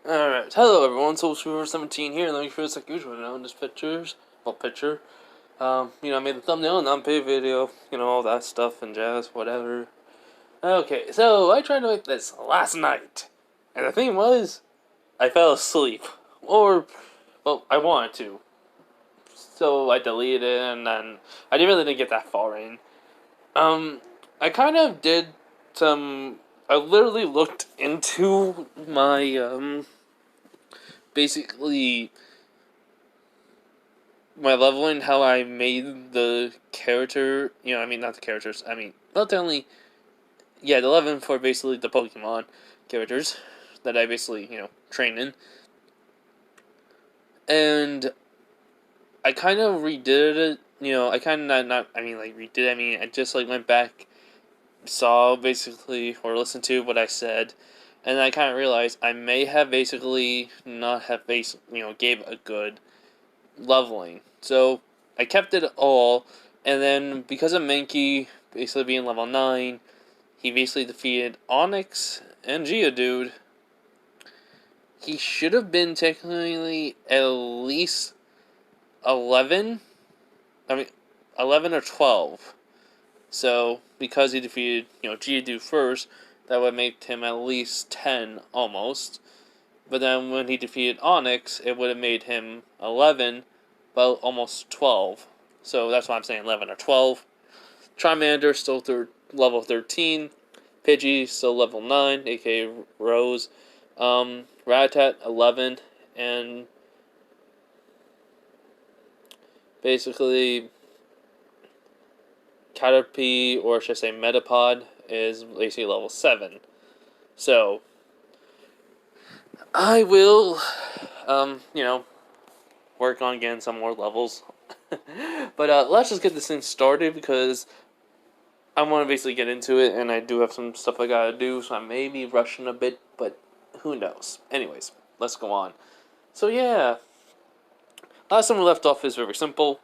Alright, hello everyone, Soul17 here, let me first like usual now in this picture. I made the thumbnail and unpaid video, all that stuff and jazz, whatever. Okay, so I tried to make this last night, and the thing was, I fell asleep. Well, I wanted to. So I deleted it, and then I really didn't get that far in. I kind of did I literally looked into my, basically my leveling, how I made the character, not the characters, well, technically, yeah, the leveling for basically the Pokemon characters that I basically, train in. And I kind of redid it, I kind of redid it, I just, went back, saw, basically, or listened to what I said, and I kind of realized I may have basically not have gave a good leveling. So I kept it all, and then because of Mankey basically being level 9, he basically defeated Onyx and Geodude. He should have been technically at least 11. 11 or 12. So because he defeated Geodude first, that would make him at least 10 almost. But then when he defeated Onyx, it would have made him 11. Well, almost 12. So that's why I'm saying 11 or 12. Charmander still level 13. Pidgey still level 9, aka Rose. Rattata 11. And basically Caterpie, or should I say Metapod, is basically level 7. So I will, work on getting some more levels. But let's just get this thing started because I want to basically get into it, and I do have some stuff I gotta do, so I may be rushing a bit, but who knows. Anyways, let's go on. So yeah, last time we left off is very simple.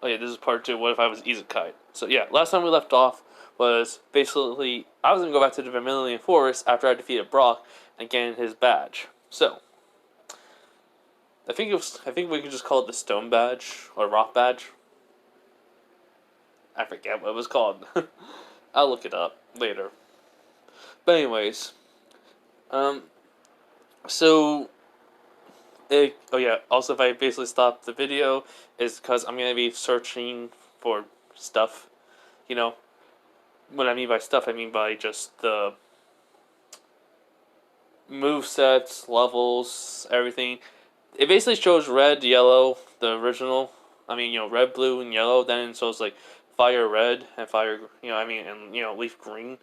Oh yeah, this is part 2, what if I was isekai? So yeah, last time we left off was basically, I was going to go back to the Vermilion Forest after I defeated Brock and gained his badge. So I think we could just call it the Stone Badge or Rock Badge. I forget what it was called. I'll look it up later. But anyways, so also, if I basically stop the video, is because I'm gonna be searching for stuff. What I mean by stuff, I mean by just the move sets, levels, everything. It basically shows red, yellow, the original. Red, blue, and yellow. Then it shows fire red and fire, and leaf green.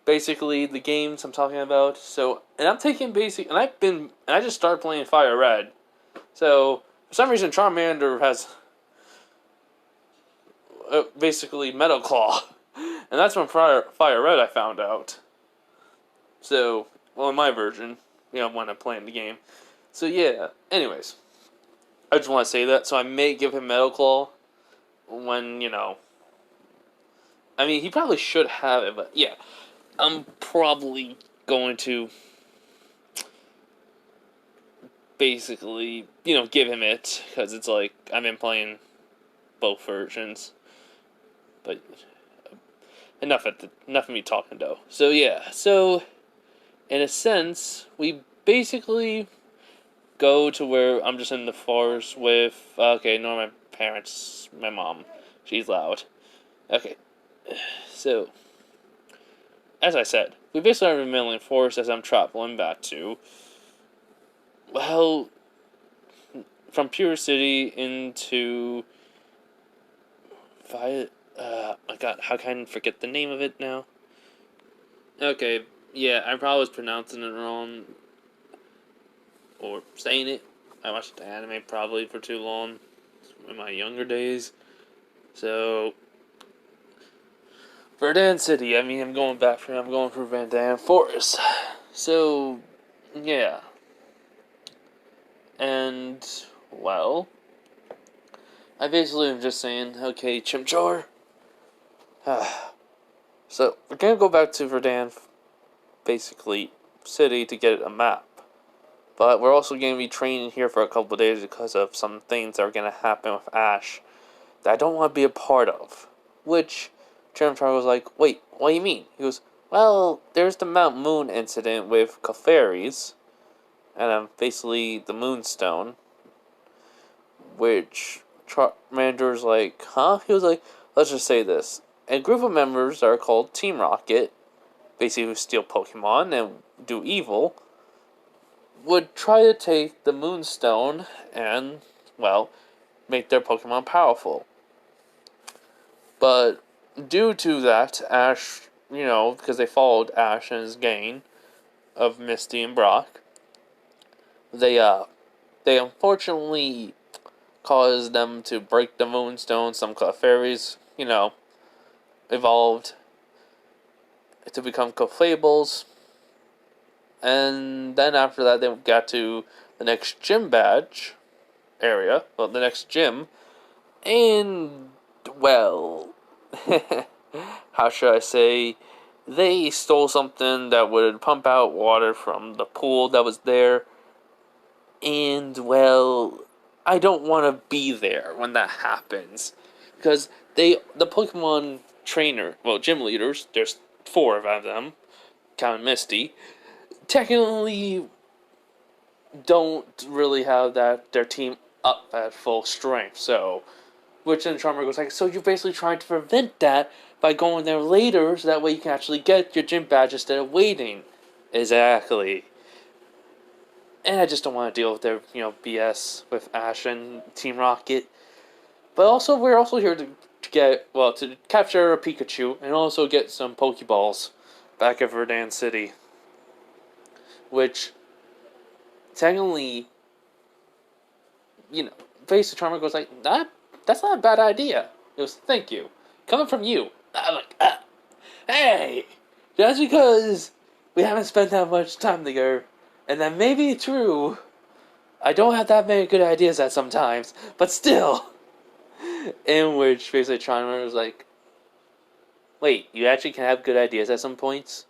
Basically, the games I'm talking about. So, and I'm taking and I just started playing fire red. So, for some reason, Charmander has basically Metal Claw. And that's from Fire Red I found out. So, well, in my version, when I'm playing the game. So, yeah, anyways. I just want to say that. So, I may give him Metal Claw when, he probably should have it, but yeah. I'm probably going to basically, give him it. Because it's I've been playing both versions. But enough of me talking though. So yeah, in a sense, we basically go to where I'm just in the forest with my parents, my mom, she's loud. Okay, so as I said, we basically are in the Midland Forest as I'm traveling back to, well, from Pure City into my God, how can I forget the name of it now? Okay, yeah, I probably was pronouncing it wrong. Or saying it. I watched the anime probably for too long in my younger days. So, Cerulean City, I'm going through Vermilion Forest. So, yeah. And, well, I basically am just saying, okay, Chimchar. So, we're gonna go back to Verdan, basically, city to get a map. But we're also going to be training here for a couple of days because of some things that are going to happen with Ash that I don't want to be a part of. Which, Trimtar was like, wait, what do you mean? He goes, well, there's the Mount Moon incident with Clefairies, and basically the Moonstone, which Charmander's like, huh? He was like, let's just say this. A group of members that are called Team Rocket, basically who steal Pokemon and do evil, would try to take the Moonstone and, well, make their Pokemon powerful. But due to that, Ash, because they followed Ash and his gang of Misty and Brock, they unfortunately caused them to break the Moonstone. Some Clefairies, evolved to become Clefable. And then after that, they got to the next gym badge area. Well, the next gym. And, well, how should I say? They stole something that would pump out water from the pool that was there. And, well, I don't want to be there when that happens. Because the Pokemon trainer, well, gym leaders, there's 4 of them, counting Misty, technically don't really have their team up at full strength. So, which then Charmer goes like, so you're basically trying to prevent that by going there later, so that way you can actually get your gym badge instead of waiting. Exactly. And I just don't want to deal with their, BS with Ash and Team Rocket. But also, we're also here to capture a Pikachu and also get some Pokeballs back at Verdant City. Which, technically, Face the Charmer goes like, that's not a bad idea. He goes, thank you. Coming from you. I'm like, hey! Just because we haven't spent that much time together, and that may be true, I don't have that many good ideas at sometimes, but still. In which basically Charmer was like, wait, you actually can have good ideas at some points?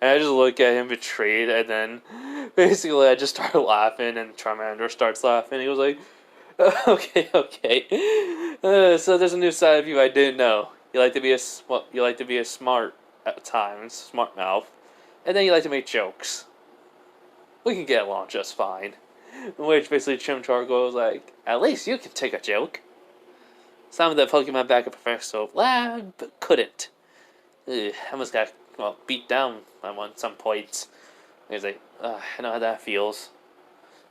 And I just look at him betrayed, and then basically I just start laughing, and Charmander starts laughing. He was like, okay. So there's a new side of you I didn't know. You like to be a smart at times, smart mouth, and then you like to make jokes. We can get along just fine. Which basically Chimchar goes like, at least you can take a joke. Some of the Pokemon back at Professor Lab couldn't. I almost got beat down at some points. He's like, I know how that feels.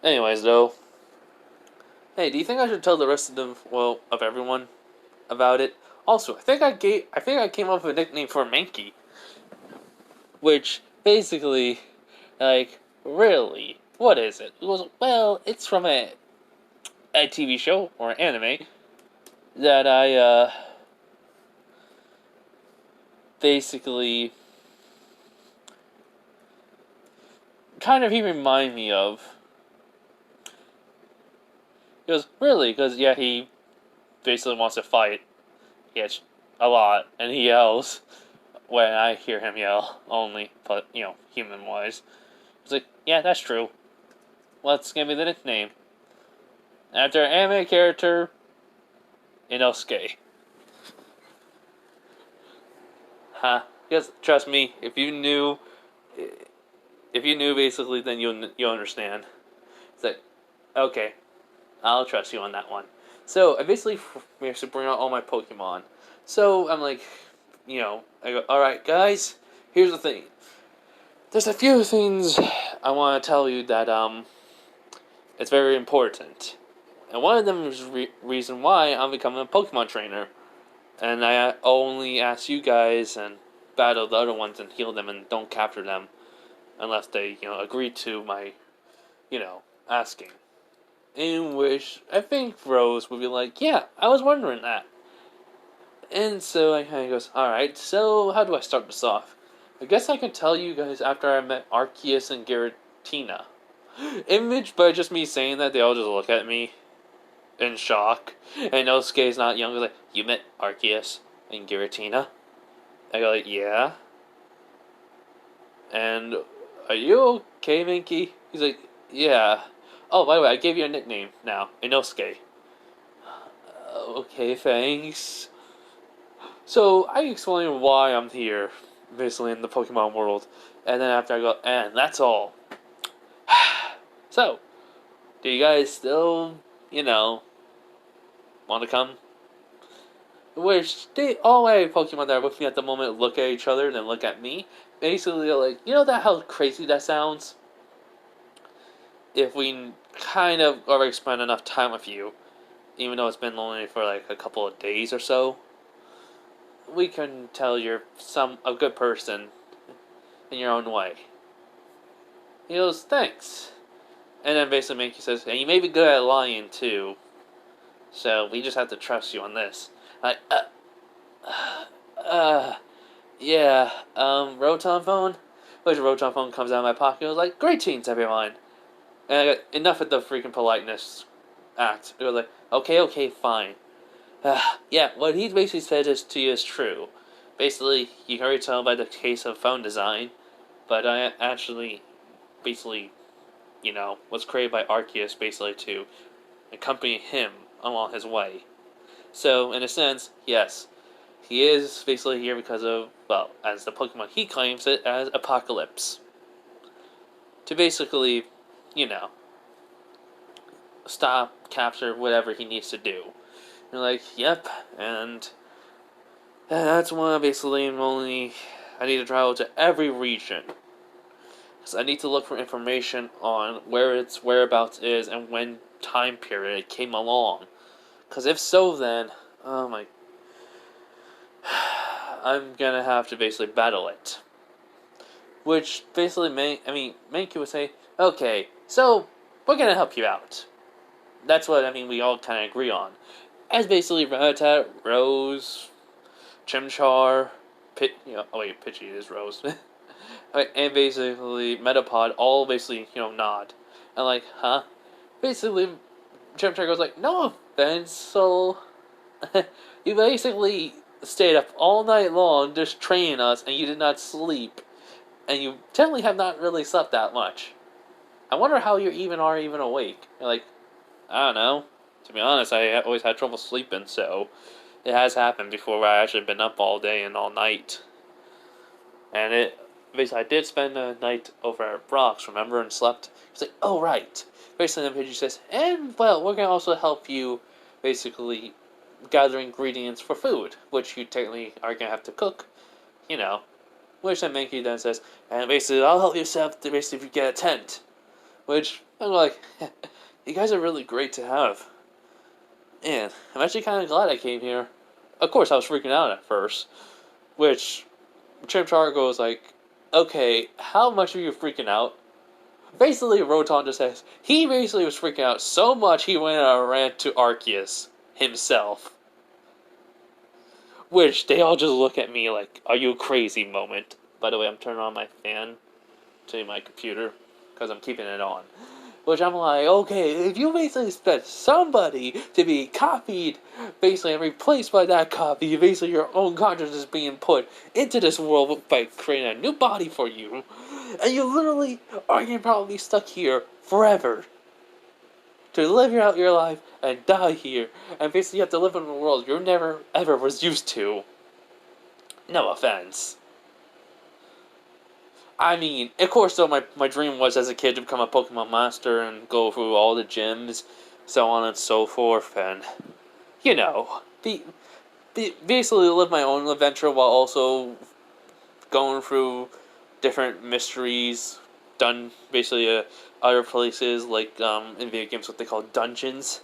Anyways, though, hey, do you think I should tell the rest of everyone about it? Also, I think I came up with a nickname for Mankey, which basically, like, really, what is it? It was, well, it's from a TV show or anime that I basically kind of he remind me of. He goes, really? Because, yeah, he basically wants to fight. Yes, a lot. And he yells when I hear him yell, only, but, human-wise. He's like, yeah, that's true. Let's give me the nickname. After an anime character, Inosuke. Huh? Because, trust me, if you knew, basically, then you'll understand. It's like, okay, I'll trust you on that one. So, I basically managed to bring out all my Pokemon. So, I'm like, I go, alright, guys, here's the thing. There's a few things I want to tell you that, it's very important. And one of them is reason why I'm becoming a Pokemon trainer. And I only ask you guys and battle the other ones and heal them and don't capture them. Unless they, agree to my, asking. In which I think Rose would be like, yeah, I was wondering that. And so I kind of goes, alright, so how do I start this off? I guess I can tell you guys after I met Arceus and Giratina. Image, by just me saying that, they all just look at me in shock. And Inosuke's not young, like, you met Arceus and Giratina? I go like, yeah. And, are you okay, Minky? He's like, Yeah. Oh, by the way, I gave you a nickname now, Inosuke. Okay, thanks. So I explain why I'm here, basically in the Pokemon world, and then after I go, and that's all. So, do you guys still, want to come? Which they all my Pokemon that are with me at the moment look at each other and then look at me. Basically, they're like, that how crazy that sounds? If we kind of already spent enough time with you, even though it's been only for like a couple of days or so, we can tell you're a good person in your own way. He goes, thanks. And then basically Mankey says, and you may be good at lying too, so we just have to trust you on this. Like, yeah, Rotom phone? Which Rotom phone comes out of my pocket and was like, greetings everyone. And I got enough of the freaking politeness act. It was like, okay, fine. Yeah, what he basically said to you is true. Basically, you can already tell by the case of phone design, but I actually, basically, was created by Arceus basically to accompany him along his way. So, in a sense, yes, he is basically here because of, well, as the Pokemon he claims it, as Apocalypse. To basically, you know, stop, capture, whatever he needs to do. You're like, yep, and that's why basically I need to travel to every region. So I need to look for information on where its whereabouts is and when time period it came along. Because if so, then, oh my, I'm gonna have to basically battle it. Which basically, Mankey would say, okay, so we're gonna help you out. That's what, we all kind of agree on. As basically Rattata, Rose, Chimchar, Pidgey is Rose. And basically Metapod all basically, nod. And like, huh? Basically, Chimchar goes like, no offense, so you basically stayed up all night long just training us and you did not sleep. And you technically have not really slept that much. I wonder how you are even awake. You're like, I don't know. To be honest, I always had trouble sleeping, so it has happened before where I actually been up all day and all night. And basically, I did spend a night over at Brock's, remember, and slept. He's like, oh, right. Basically, then Pidgey says, and, well, we're going to also help you, basically, gather ingredients for food, which you technically are going to have to cook, Which then Mankey then says, and basically, I'll help you set up to basically get a tent. Which, I'm like, you guys are really great to have. And I'm actually kind of glad I came here. Of course, I was freaking out at first. Which, Chimchar goes like, okay, how much are you freaking out? Basically, Rotom just says, he basically was freaking out so much he went on a rant to Arceus himself. Which, they all just look at me like, are you crazy moment? By the way, I'm turning on my fan to my computer, because I'm keeping it on. Which I'm like, okay, if you basically expect somebody to be copied, basically, and replaced by that copy, basically your own consciousness is being put into this world by creating a new body for you, and you literally are going to probably be stuck here forever. To live out your life and die here, and basically you have to live in a world you never ever was used to. No offense. Of course, though, my dream was as a kid to become a Pokemon master and go through all the gyms, so on and so forth, and, basically live my own adventure while also going through different mysteries done basically other places, like in video games, what they call dungeons.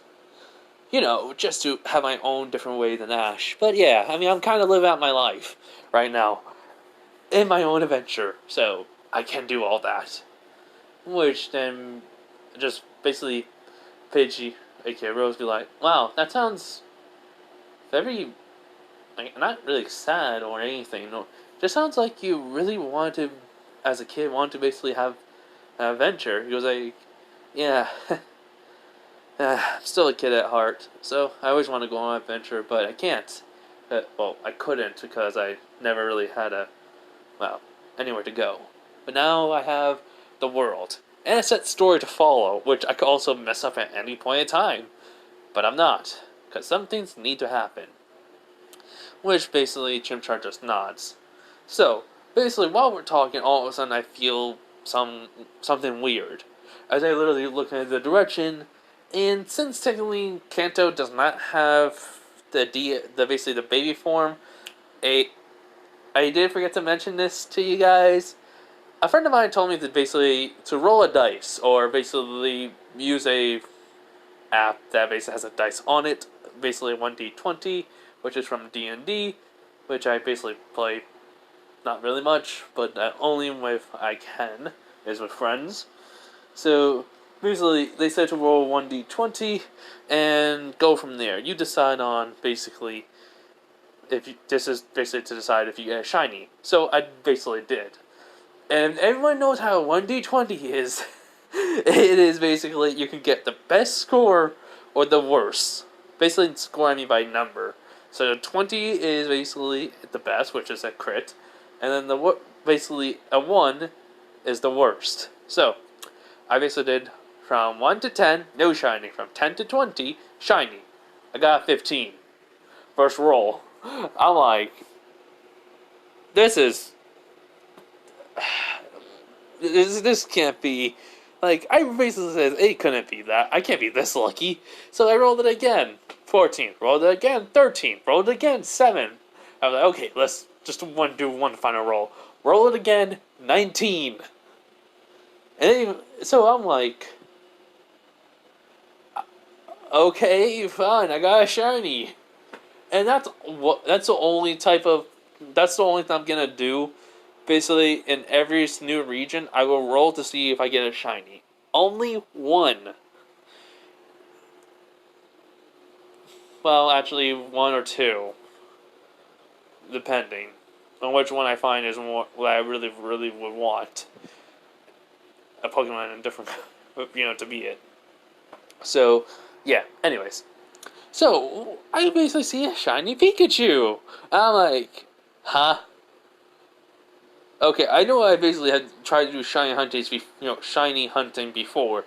Just to have my own different way than Ash. But yeah, I'm kind of living out my life right now in my own adventure, so I can do all that. Which then just basically Pidgey, aka Rose, be like, wow, that sounds very, not really sad or anything. No, just sounds like you really wanted to, as a kid, wanted to basically have an adventure. He was like, yeah, I'm still a kid at heart, so I always want to go on an adventure, but I can't. I couldn't because I never really had anywhere to go. But now I have the world. and a set story to follow, which I could also mess up at any point in time. But I'm not, because some things need to happen. Which basically Chimchar just nods. So, basically, while we're talking, all of a sudden I feel something weird. As I literally look in the direction, and since technically Kanto does not have basically the baby form, I did forget to mention this to you guys. A friend of mine told me to roll a dice, or basically use a app that basically has a dice on it, basically 1d20, which is from D&D, which I basically play not really much, but only if I can, is with friends. So, basically, they said to roll 1d20, and go from there. You decide on, basically, this is basically to decide if you get a shiny. So, I basically did. And everyone knows how 1d20 is. It is basically, you can get the best score, or the worst. Basically, score I mean by number. So 20 is basically the best, which is a crit, and then basically a 1 is the worst. So I basically did from 1 to 10, no shiny. From 10 to 20, shiny. I got a 15. First roll. I'm like, this can't be. Like, I basically said, it couldn't be that. I can't be this lucky. So I rolled it again. 14. Rolled it again. 13. Rolled it again. 7. I was like, okay, let's just do one final roll. Roll it again. 19. And so I'm like, okay, fine, I got a shiny. And that's the only thing I'm gonna do. Basically, in every new region, I will roll to see if I get a shiny. Only one. Well, actually, one or two. Depending on which one I find is more what I really, really would want. A Pokemon in different, to be it. So, yeah, anyways. So, I basically see a shiny Pikachu. I'm like, huh? Okay, I know I basically had tried to do shiny hunting before,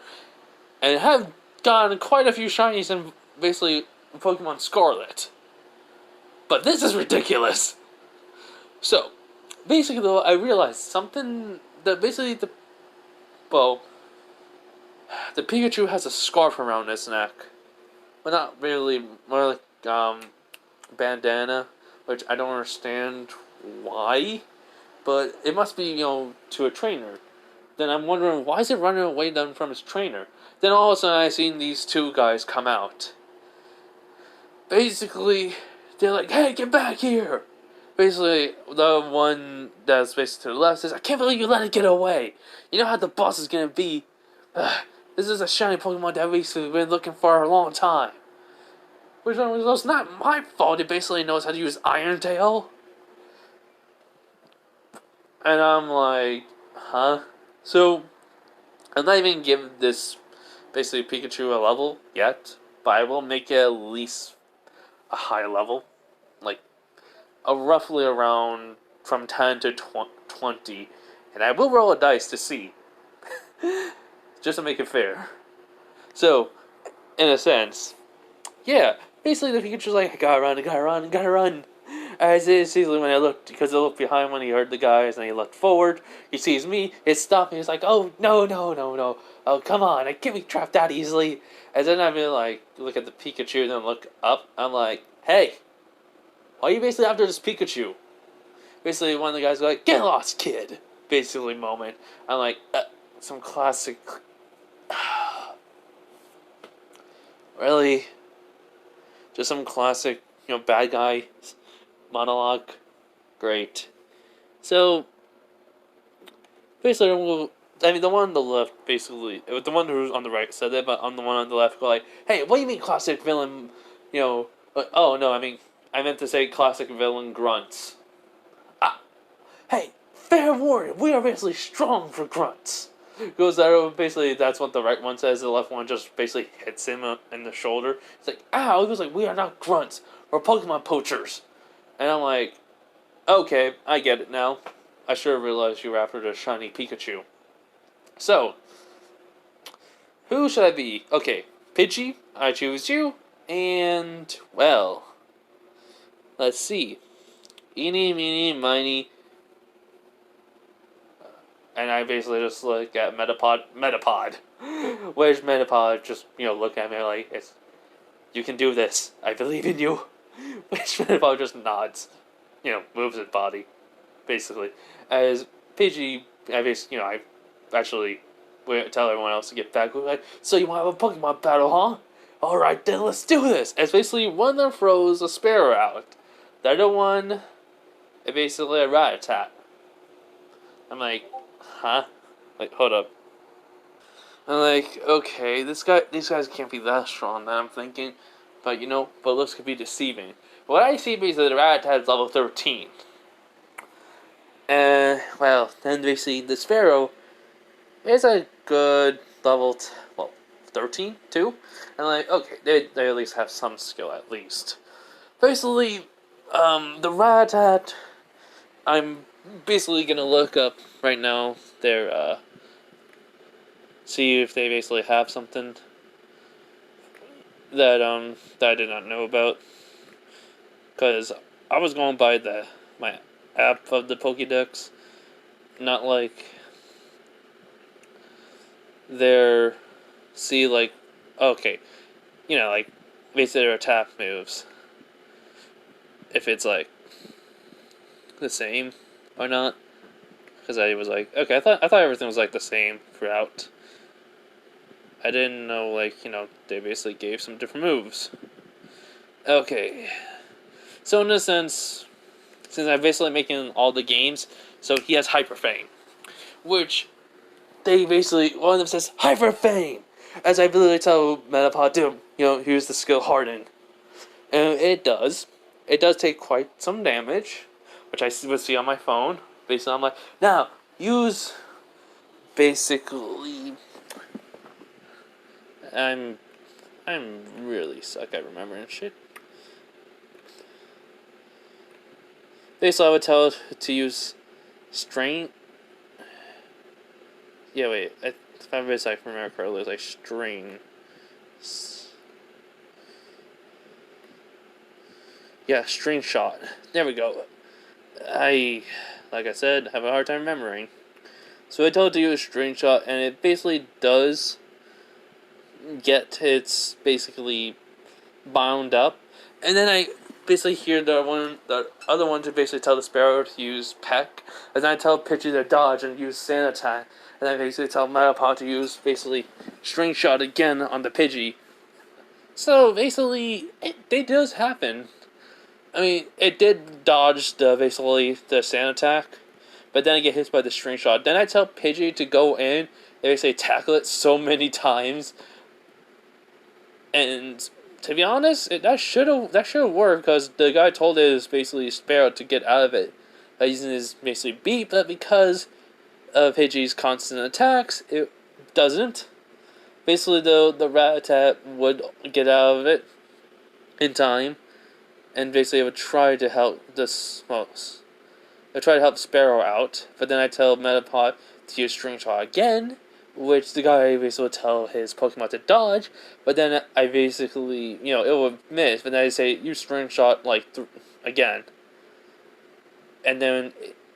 and have gotten quite a few shinies in basically Pokemon Scarlet. But this is ridiculous. So, basically though, I realized something that basically the Pikachu has a scarf around its neck. Well, not really, more like bandana, which I don't understand why. But it must be, to a trainer. Then I'm wondering, why is it running away from his trainer? Then all of a sudden I seen these two guys come out. Basically, they're like, hey, get back here! Basically, the one that's basically to the left says, I can't believe you let it get away! You know how the boss is gonna be? This is a shiny Pokemon that we've been looking for a long time. Which one was it's not my fault, it basically knows how to use Iron Tail. And I'm like, huh? So, I'm not even giving this basically Pikachu a level yet, but I will make it at least a high level. Like, roughly around from 10 to 20. And I will roll a dice to see. Just to make it fair. So, in a sense, yeah, basically the Pikachu's like, I gotta run. As it is easily when I looked, because I looked behind when he heard the guys, and he looked forward, he sees me, it stopped me, he's like, oh, no, oh, come on, I can't be trapped that easily. And then I'm like, look at the Pikachu, and then look up, I'm like, hey, why are you basically after this Pikachu? Basically, one of the guys was like, get lost, kid, basically moment. I'm like, some classic, really? Just some classic, bad guy monologue. Great. So, basically, the one on the left, basically, the one who's on the right said it, but on the one on the left, go like, hey, what do you mean classic villain, oh, no, I meant to say classic villain grunts. Hey, fair warning, we are basically strong for grunts. Goes there, basically, that's what the right one says, the left one just basically hits him in the shoulder. It's like, ow, he goes like, we are not grunts, we're Pokemon poachers. And I'm like, okay, I get it now. I should have realized you were after the shiny Pikachu. So, Who should I be? Okay, Pidgey, I choose you. And, well, let's see. Eeny, meeny, miny. And I basically just look at Metapod. Which Metapod just, look at me like, you can do this. I believe in you. Which Metapod just nods. Moves his body, basically. As Pidgey, I actually tell everyone else to get back. We're like, so you want to have a Pokemon battle, huh? Alright, then let's do this. As basically one of them throws a Sparrow out. The other one, is basically a Rattata. I'm like, huh? Like, hold up. I'm like, okay, these guys can't be that strong. That I'm thinking, but looks could be deceiving. What I see is that the Rattata is level 13. And well, then basically the Sparrow is a good level, 13 too. And like, okay, they at least have some skill at least. Basically, the Rattata, I'm basically gonna look up right now their see if they basically have something that I did not know about, because I was going by my app of the Pokédex, not like their like, okay, like basically their attack moves, if it's like the same or not, because I was like, okay, I thought everything was like the same throughout. I didn't know, like, they basically gave some different moves. Okay. So in a sense, since I'm basically making all the games, so he has Hyper Fang. Which, they basically, one of them says, Hyper Fang! As I literally tell Metapod to, here's the skill Harden. And it does. It does take quite some damage, which I would see on my phone. Basically, I'm like, now, use, basically, I'm really suck at remembering shit. Basically, I would tell it to use strain. Yeah, wait. If I remember correctly, it was like strain. Yeah, strain shot. There we go. Like I said, have a hard time remembering. So I told it to use strain shot, and it basically does get its basically bound up, and then I basically hear the other one to basically tell the Sparrow to use Peck, and then I tell Pidgey to dodge and use Sand Attack, and then I basically tell Metapod to use basically String Shot again on the Pidgey. So basically, it does happen. I mean, it did dodge basically the Sand Attack, but then I get hit by the String Shot. Then I tell Pidgey to go in and basically tackle it so many times, and to be honest, that should have worked, because the guy told his basically Sparrow to get out of it by using his basically beat, but because of Pidgey's constant attacks, it doesn't. Basically, though, the Rattata would get out of it in time, and basically it would try to help Sparrow out, but then I tell Metapod to use String Shot again, which the guy basically would tell his Pokemon to dodge, but then I basically, it would miss, but then I say, use String Shot, again. And then,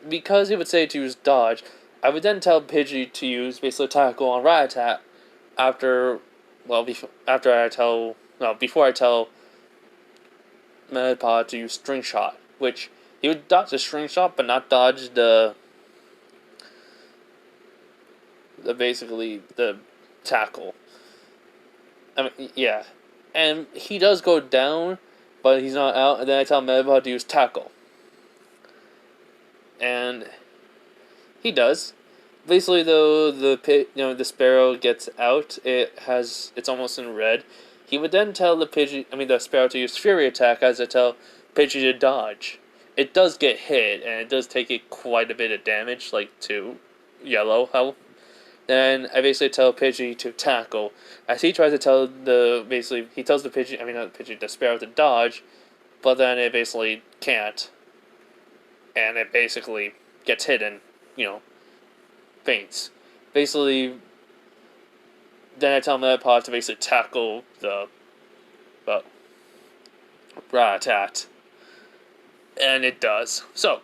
because he would say to use dodge, I would then tell Pidgey to use basically Tackle on Rattata before I tell Metapod to use String Shot, which he would dodge the String Shot, but not dodge basically the tackle. I mean, yeah. And he does go down, but he's not out, and then I tell Metapod to use tackle. And he does. Basically, though, the Sparrow gets out, it's almost in red. He would then tell the Sparrow to use Fury Attack, as I tell Pidgey to dodge. It does get hit, and it does take it quite a bit of damage, like to yellow health. Then I basically tell Pidgey to tackle, as he tries to tell he tells the Sparrow to dodge, but then it basically can't, and it basically gets hit and, faints. Basically, then I tell Metapod to basically tackle the Rattata. And it does. So,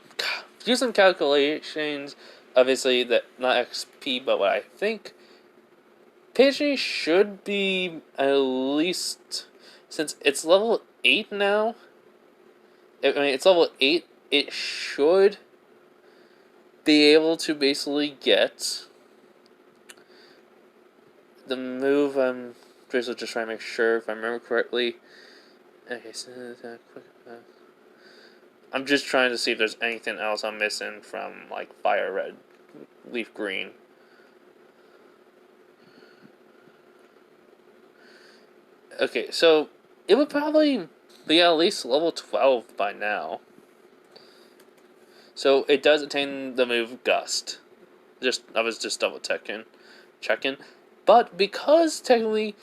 do some calculations. Obviously, that not XP, but what I think. Pidgey should be at least, since it's level 8 now. I mean, it's level 8. It should be able to basically get the move. I'm just trying to make sure if I remember correctly. Okay, so quick. I'm just trying to see if there's anything else I'm missing from like Fire Red, Leaf Green. Okay, so it would probably be at least level 12 by now. So it does attain the move Gust. I was just double checking. But because technically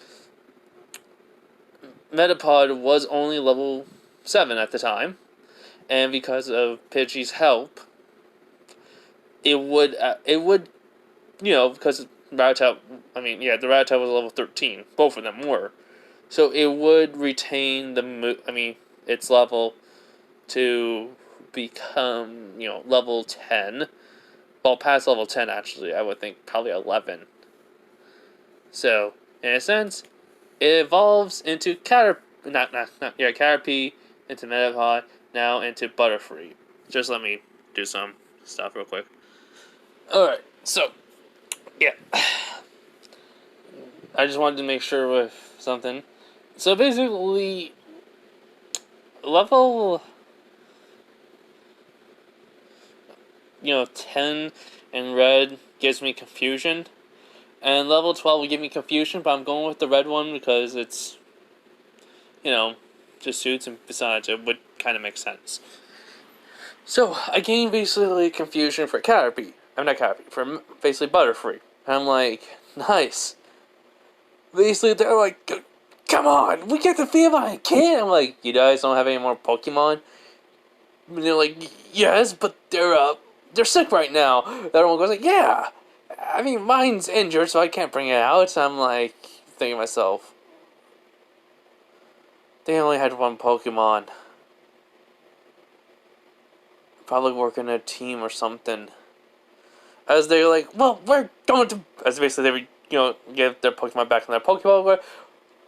Metapod was only level 7 at the time, and because of Pidgey's help, it would because Rattata, the Rattata was level 13. Both of them were. So it would retain its level to become, level 10. Well, past level 10, actually, I would think probably 11. So, in a sense, it evolves into Caterpie, into Metapod, now into Butterfree. Just let me do some stuff real quick. Alright, so, yeah. I just wanted to make sure with something. So basically, level 10 in red gives me confusion, and level 12 will give me confusion, but I'm going with the red one because it's, just suits, and besides, it would kind of make sense. So, I gained basically confusion for Caterpie. I'm not Caterpie, for basically Butterfree. And I'm like, nice. Basically, they're like, come on, we get the fever, I can't. I'm like, you guys don't have any more Pokemon? And they're like, yes, but they're sick right now. The other one goes like, yeah. I mean, mine's injured, so I can't bring it out. So I'm like, thinking to myself, they only had one Pokemon. Probably working in a team or something. As they're like, well, we're going to... As basically they would, give their Pokemon back in their Pokeball. We're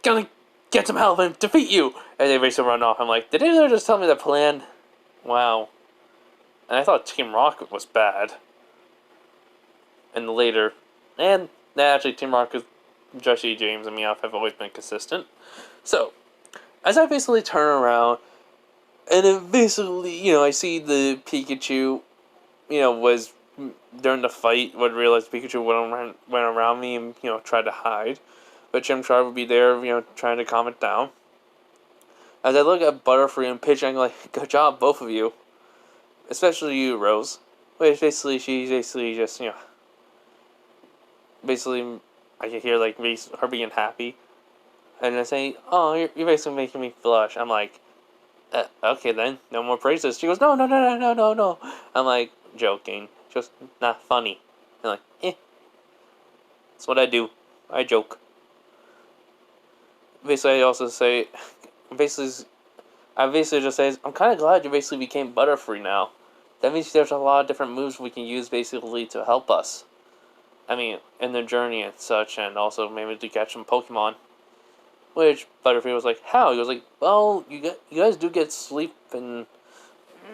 gonna get some help and defeat you. And they basically run off. I'm like, did they just tell me the plan? Wow. And I thought Team Rocket was bad. And later... And actually, Team Rocket, Jesse, James, and Meowth have always been consistent. So, as I basically turn around... And then basically, I see the Pikachu, was... During the fight, would realize Pikachu went around me and, tried to hide. But Chimchar would be there, trying to calm it down. As I look at Butterfree and Pidgey, I'm like, good job, both of you. Especially you, Rose. Which basically, she's basically just, basically, I can hear, like, her being happy. And I say, oh, you're basically making me blush. I'm like, okay then, no more praises. She goes, no. I'm like, joking. Just not funny. I'm like, that's what I do. I joke. Basically, I also say, I basically just say, I'm kind of glad you basically became Butterfree now. That means there's a lot of different moves we can use basically to help us. I mean, in the journey and such, and also maybe to catch some Pokemon. Which Butterfree was like, how? He was like, well, you guys do get sleep and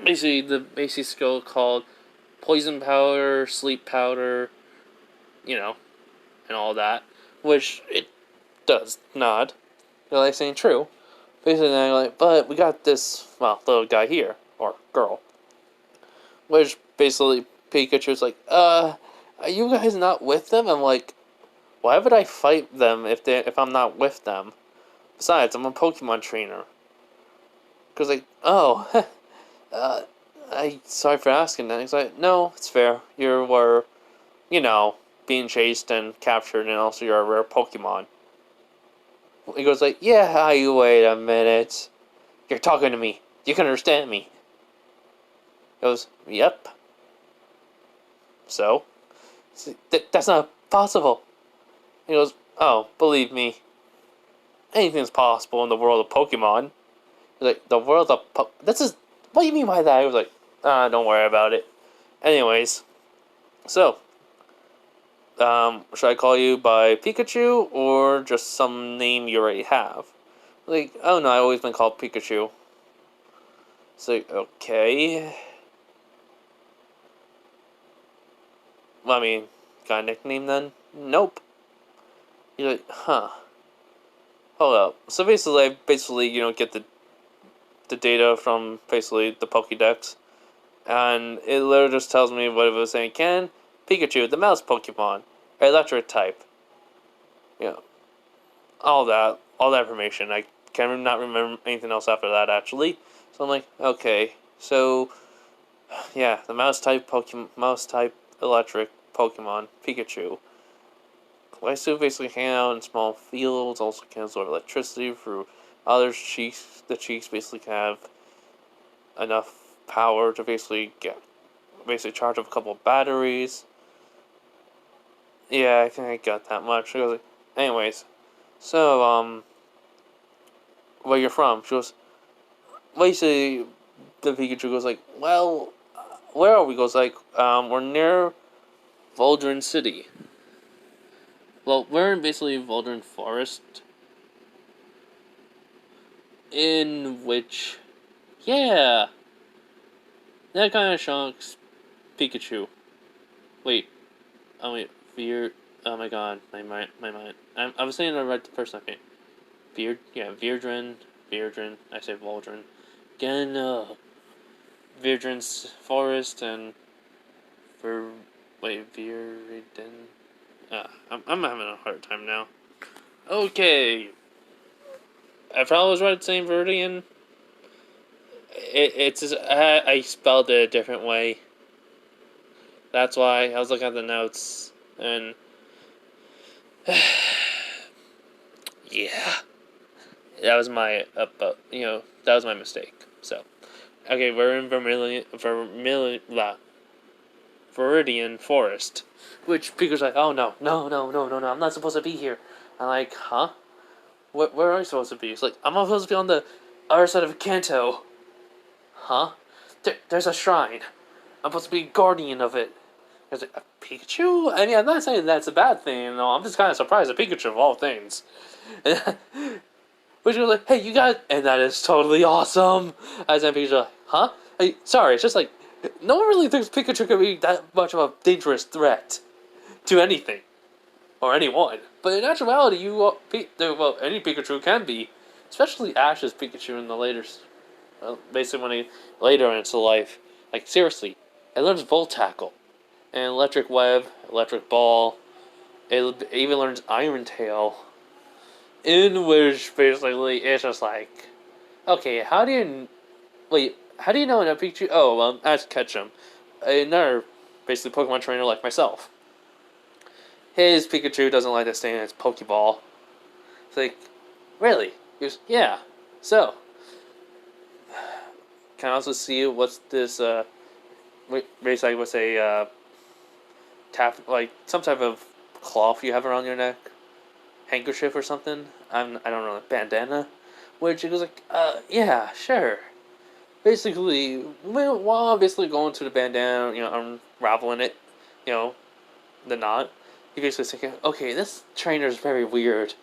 basically the basic skill called poison powder, sleep powder, and all that. Which it does not. They're like saying true. Basically, they're like, but we got this, little guy here, or girl. Which basically Pikachu's like, are you guys not with them? I'm like, why would I fight them if I'm not with them? Besides, I'm a Pokemon trainer. Because like, oh, sorry for asking that. He's like, no, it's fair. You were, being chased and captured, and also you're a rare Pokemon. He goes like, yeah, wait a minute. You're talking to me. You can understand me. He goes, yep. So? That's not possible. He goes, Oh, believe me, anything's possible in the world of Pokemon. Like, the world of this is what do you mean by that? I was like, don't worry about it. Anyways, so should I call you by Pikachu or just some name you already have? Like, oh no, I've always been called Pikachu. So okay, well, I mean, got a nickname then? Nope. You're like, huh? Hold up. So basically, I get the data from basically the Pokédex, and it literally just tells me what it was saying. Can Pikachu, the mouse Pokemon, electric type, you know, all that information. I can not remember anything else after that actually. So I'm like, okay, so yeah, the mouse type electric Pokemon Pikachu. Glycerin basically hang out in small fields, also can absorb electricity through other cheeks. The cheeks basically can have enough power to basically charge up a couple of batteries. Yeah, I think I got that much. She goes like, anyways, so where you're from? She goes, basically, the Pikachu goes like, well, where are we? Goes like, we're near Cerulean City. Well, we're in basically Cerulean Forest, in which, yeah, that kind of shocks Pikachu. Wait, oh wait, Veer. Oh my god, my mind. I was saying the right person. Okay, Veerdren. I say Valdren. Again, Veerdren's Forest and for Veerden. I'm having a hard time now. Okay, I probably was right saying Viridian. It's just, I spelled it a different way. That's why I was looking at the notes and yeah, that was my that was my mistake. So okay, we're in Viridian Forest, which Pikachu's like, oh no, I'm not supposed to be here. I'm like, huh? Where are you supposed to be? It's like, I'm not supposed to be on the other side of Kanto. Huh? There's a shrine. I'm supposed to be guardian of it. There's like, a Pikachu? I mean, I'm not saying that's a bad thing. No, I'm just kind of surprised at Pikachu of all things. Which was like, hey, you got, and that is totally awesome. As then Pikachu's like, huh? Hey, sorry, it's just like, no one really thinks Pikachu could be that much of a dangerous threat to anything or anyone. But in actuality, any Pikachu can be, especially Ash's Pikachu in the later, basically when he later into life. Like seriously, it learns Volt Tackle, and Electric Web, Electric Ball. It even learns Iron Tail, in which basically it's just like, okay, how do you know a Pikachu? Oh, well, ask Ketchum, another basically Pokemon trainer like myself. His Pikachu doesn't like to stay in its Pokeball. It's like, really? He goes, yeah. So, can I also see what's this, basically what's a, like, some type of cloth you have around your neck? Handkerchief or something? I don't know, bandana? Which it goes like, yeah, sure. Basically, while I'm basically going to the bandana, unraveling it, you know, the knot, he basically thinking, okay, this trainer is very weird,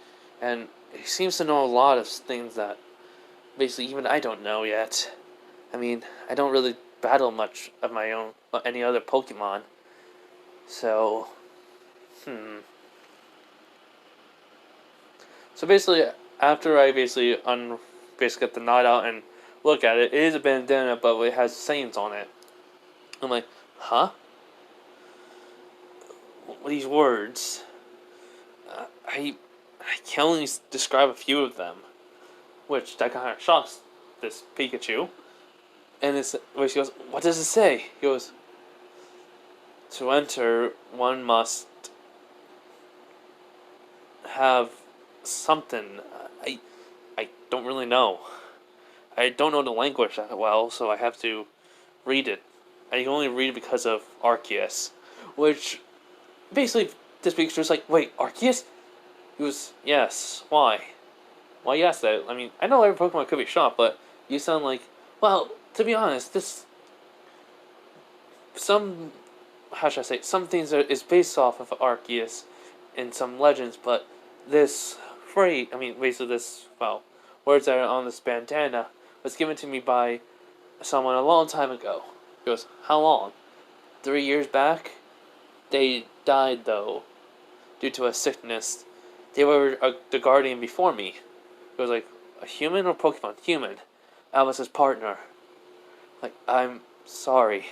and he seems to know a lot of things that basically even I don't know yet. I mean, I don't really battle much of my own any other Pokemon, so So basically, after I basically get the knot out and look at it, it is a bandana, but it has sayings on it. I'm like, huh? These words. I can only describe a few of them, which that kind of shocks this Pikachu. And it's where she goes, "What does it say?" He goes, "To enter, one must have something." I don't really know. I don't know the language that well, so I have to read it. I can only read it because of Arceus, which basically this Pikachu's like, "Wait, Arceus? He goes, yes, why? Why you ask that? I mean, I know every Pokemon could be shot, but you sound like, well, to be honest, this, some, how should I say, some things is based off of Arceus and some legends, but this phrase, I mean, basically this, well, words that are on this bandana was given to me by someone a long time ago. He goes, how long? 3 years back? They died, though, due to a sickness. They were the guardian before me. It was like, a human or Pokemon? Human. I was his partner. Like, I'm sorry.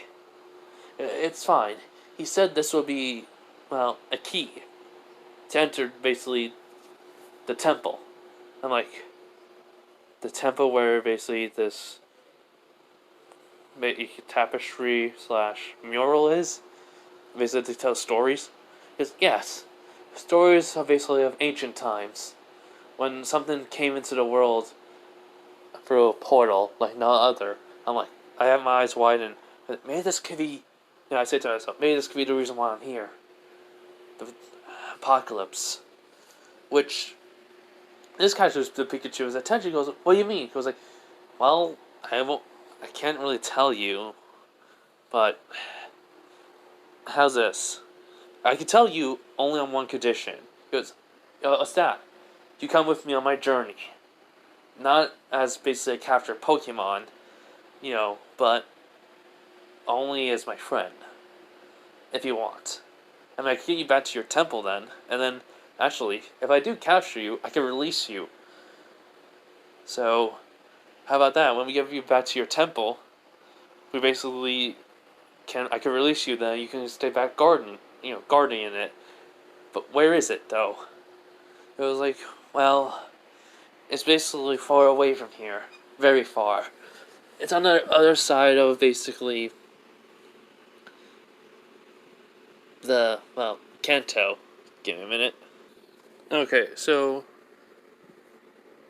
It's fine. He said this would be, well, a key to enter, basically, the temple. I'm like, the temple where, basically, this tapestry slash mural is? Basically, to tell stories? Because, yes, stories are basically of ancient times. When something came into the world through a portal, like no other, I'm like, I have my eyes wide and maybe this could be, I say to myself, maybe this could be the reason why I'm here. The apocalypse. Which, this catches the Pikachu's attention. He goes, what do you mean? He goes like, well, I can't really tell you, but how's this? I can tell you only on one condition. He goes, what's that? You come with me on my journey. Not as basically a captured Pokemon, but only as my friend. If you want. I mean, I can get you back to your temple then, and then, actually, if I do capture you, I can release you. So, how about that? When we get you back to your temple, we basically I can release you then, you can stay back guarding it. But where is it, though? It was like, well, it's basically far away from here. Very far. It's on the other side of, basically, Kanto. Give me a minute. Okay, so,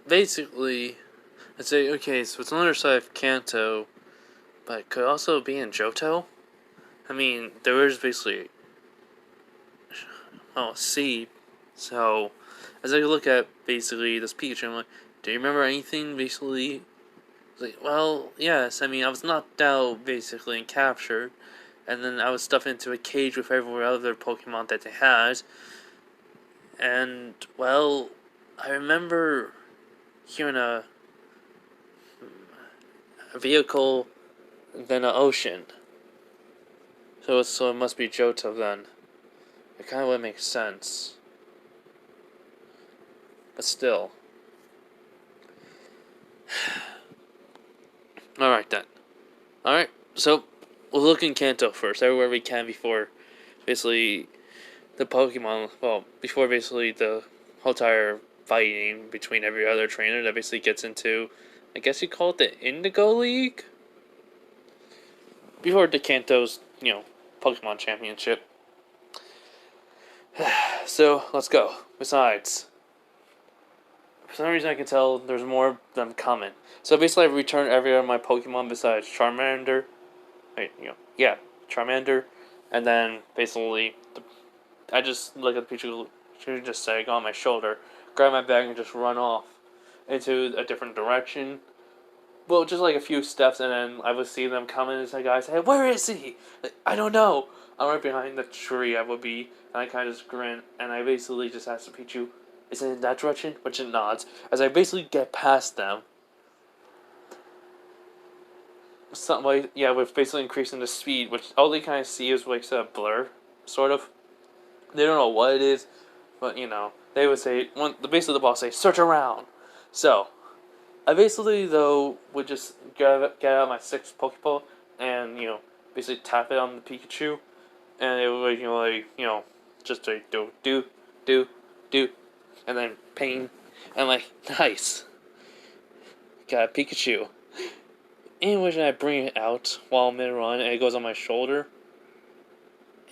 basically, I'd say, okay, so it's on the other side of Kanto, but it could also be in Johto? I mean, there is basically, sea. So, as I look at, basically, this Pikachu, I'm like, do you remember anything, basically? It's like, well, yes, I mean, I was knocked out, basically, and captured, and then I was stuffed into a cage with every other Pokemon that they had, and, well, I remember hearing a vehicle, then an ocean. So it must be Johto then. It kind of would make sense. But still. Alright then. Alright, so we'll look in Kanto first, everywhere we can before basically the Pokemon, before basically the whole entire fighting between every other trainer that basically gets into, I guess you call it the Indigo League? Before the Kanto's, Pokemon Championship. So, let's go. Besides, for some reason I can tell there's more of them coming. So basically I've returned every of my Pokemon besides Charmander. Charmander. And then basically, I just look at the Pikachu, just say, go on my shoulder, grab my bag and just run off into a different direction. Well, just like a few steps, and then I would see them coming, and say, guys, hey, where is he? Like, I don't know. I'm right behind the tree, I would be, and I kind of just grin, and I basically just ask the Pichu, is it in that direction? Which it nods. As I basically get past them, with basically increasing the speed, which all they kind of see is like a blur, sort of. They don't know what it is, but they would say, basically the boss say, search around. So, I basically, though, would just get out my 6th Pokeball and, basically tap it on the Pikachu, and it would, just like, do, and then pain, and nice. Got a Pikachu. In which I bring it out while mid-run, and it goes on my shoulder.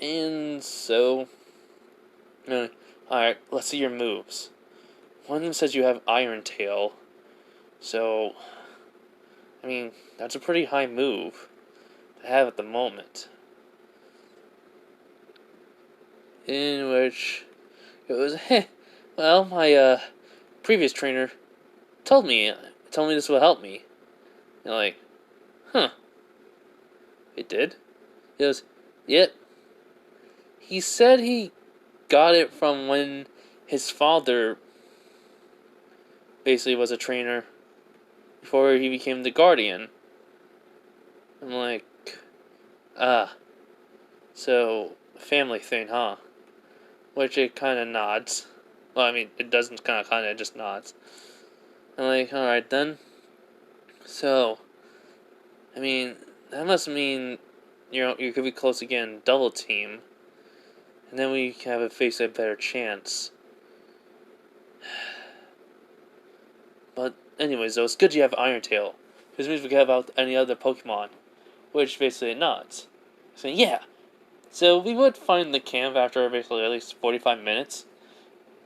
And so, alright, let's see your moves. One says you have Iron Tail. So, I mean, that's a pretty high move to have at the moment. In which it was, Well, my previous trainer told me this will help me. And like, huh? It did. He goes, yep. He said he got it from when his father basically was a trainer before he became the guardian. I'm like, ah, so family thing, huh? Which it kind of nods. Well, I mean, it doesn't kind of, it just nods. I'm like, all right then. So, I mean, that must mean you could be close again, double team, and then we can have a better chance. But anyways, though, it's good you have Iron Tail. This means we can have out any other Pokemon, which basically nods. So yeah, so we would find the camp after basically at least 45 minutes.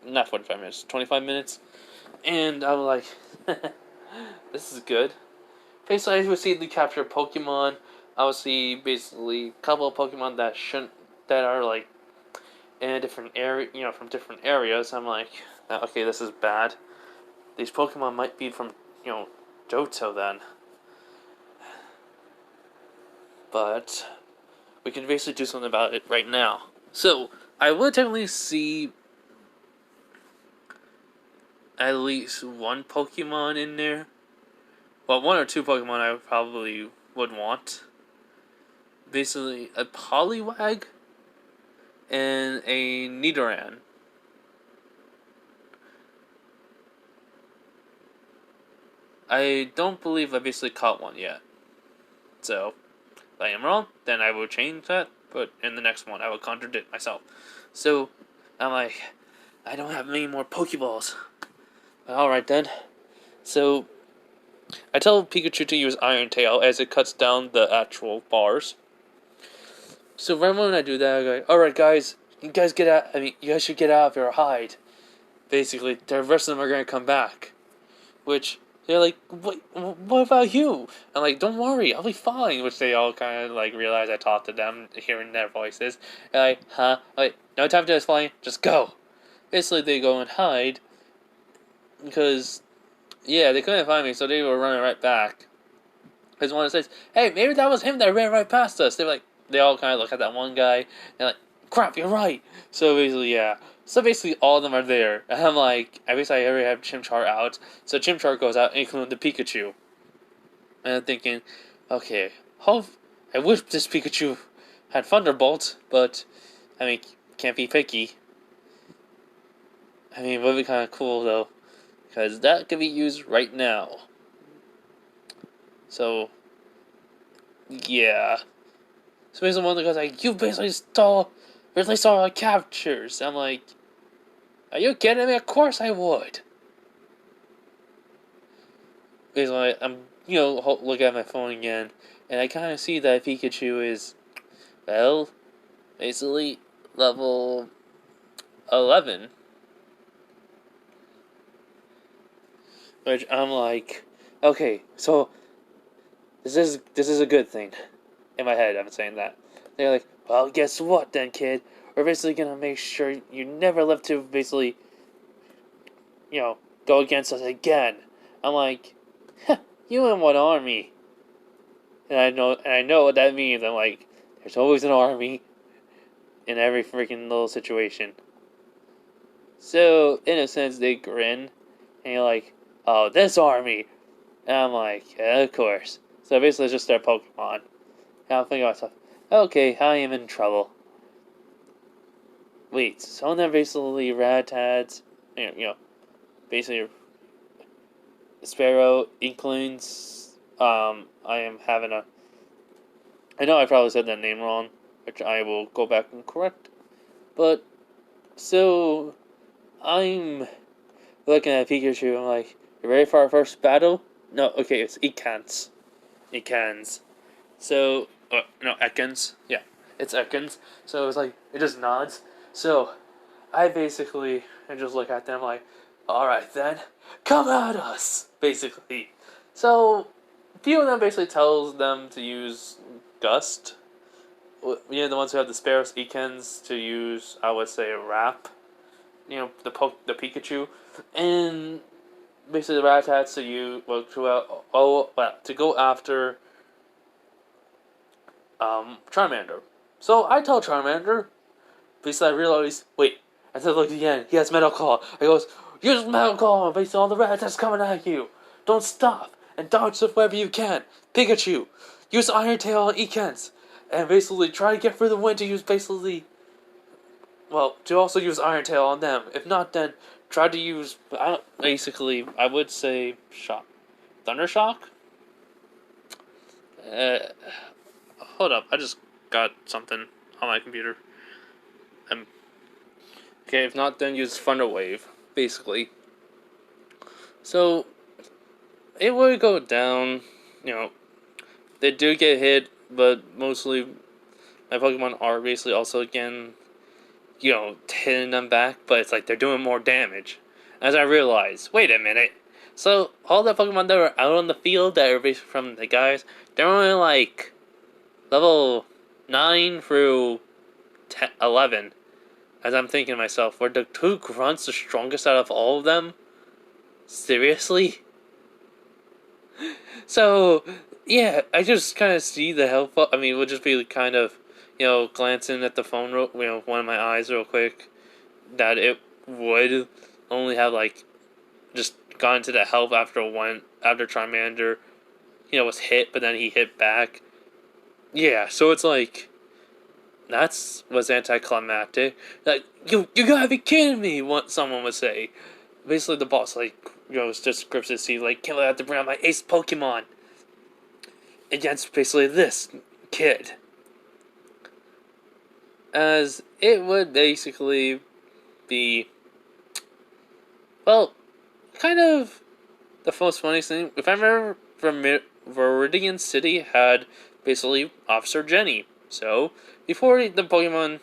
Not 45 minutes, 25 minutes. And I was like, this is good. Basically, I would see the capture Pokemon. I would see basically a couple of Pokemon that are like in a different area, from different areas. I'm like, okay, this is bad. These Pokemon might be from, Johto then. But we can basically do something about it right now. So, I would technically see at least one Pokemon in there. Well, one or two Pokemon I probably would want. Basically, a Poliwag and a Nidoran. I don't believe I basically caught one yet. So, if I am wrong, then I will change that, but in the next one, I will contradict myself. So, I'm like, I don't have many more Pokeballs. Alright then. So, I tell Pikachu to use Iron Tail as it cuts down the actual bars. So, right when I do that, I go, alright guys, you guys should get out of here or hide. Basically, the rest of them are going to come back. Which, they're like, what about you? I'm like, don't worry, I'll be fine. Which they all kind of like realize I talked to them, hearing their voices. And like, huh? Like, no time to explain, just go. Basically, they go and hide. Because, yeah, they couldn't find me, so they were running right back. Because one says, hey, maybe that was him that ran right past us. They all kind of look at that one guy, and like, crap, you're right. So basically, yeah. So basically, all of them are there. And I'm like, I already have Chimchar out. So Chimchar goes out, including the Pikachu. And I'm thinking, okay, I wish this Pikachu had Thunderbolt, but, I mean, can't be picky. I mean, it would be kind of cool, though. Because that could be used right now. So, yeah. So basically, one of the guys like, you basically released all our captures. I'm like, are you kidding me? Of course I would. Basically, I'm, looking at my phone again, and I kind of see that Pikachu is, well, basically level 11. Which I'm like, okay, so this is a good thing. In my head, I'm saying that. They're like, well, guess what then, kid? We're basically gonna make sure you never live to basically, go against us again. I'm like, you in what army? And I know what that means. I'm like, there's always an army in every freaking little situation. So, in a sense, they grin, and you're like, oh, this army. And I'm like, yeah, of course. So basically, it's just their Pokemon. And I'm thinking to myself, okay, I am in trouble. Wait, some of them basically Ratads, basically Sparrow, Inklings. I am having a. I know I probably said that name wrong, which I will go back and correct. But, so, I'm looking at Pikachu, I'm like, you ready for our first battle? No, okay, it's Ekans. Ekans. So, no, Ekans. Yeah, it's Ekans. So it's like, it just nods. So, I just look at them like, alright then, come at us! Basically. So, a few of them basically tells them to use Gust. The ones who have the Sparrows, Ekans, to use, I would say, Wrap. the Pikachu, and basically the Rattata to go after Charmander. So I tell Charmander, basically I realize, wait, I said look again, he has Metal Claw. I goes, use Metal Claw, basically all the Rattatas coming at you. Don't stop, and dodge wherever you can. Pikachu, use Iron Tail on Ekans, and basically try to get through the wind to use to also use Iron Tail on them. If not, then try to use, I would say, Shock. Thunder Shock? Uh, Hold up, I just got something on my computer. Okay, if not, then use Thunder Wave, basically. So, it would go down, they do get hit, but mostly my Pokemon are basically also, again, hitting them back, but it's like they're doing more damage. As I realized, wait a minute. So, all the Pokemon that were out on the field that are basically from the guys, they're only like level 9 through 11. As I'm thinking to myself, were the two grunts the strongest out of all of them? Seriously? So, yeah, I just kind of see the help. I mean, it would just be kind of, glancing at the phone, one of my eyes real quick, that it would only have, just gone to the help after Charmander, was hit, but then he hit back. Yeah, so it's like, was anticlimactic. Like, you gotta be kidding me, what someone would say. Basically, the boss, just grips his teeth, can't let I have to bring out my ace Pokemon against basically this kid. As it would basically be, kind of the most funniest thing. If I remember, Viridian City had basically Officer Jenny. So, before the Pokemon,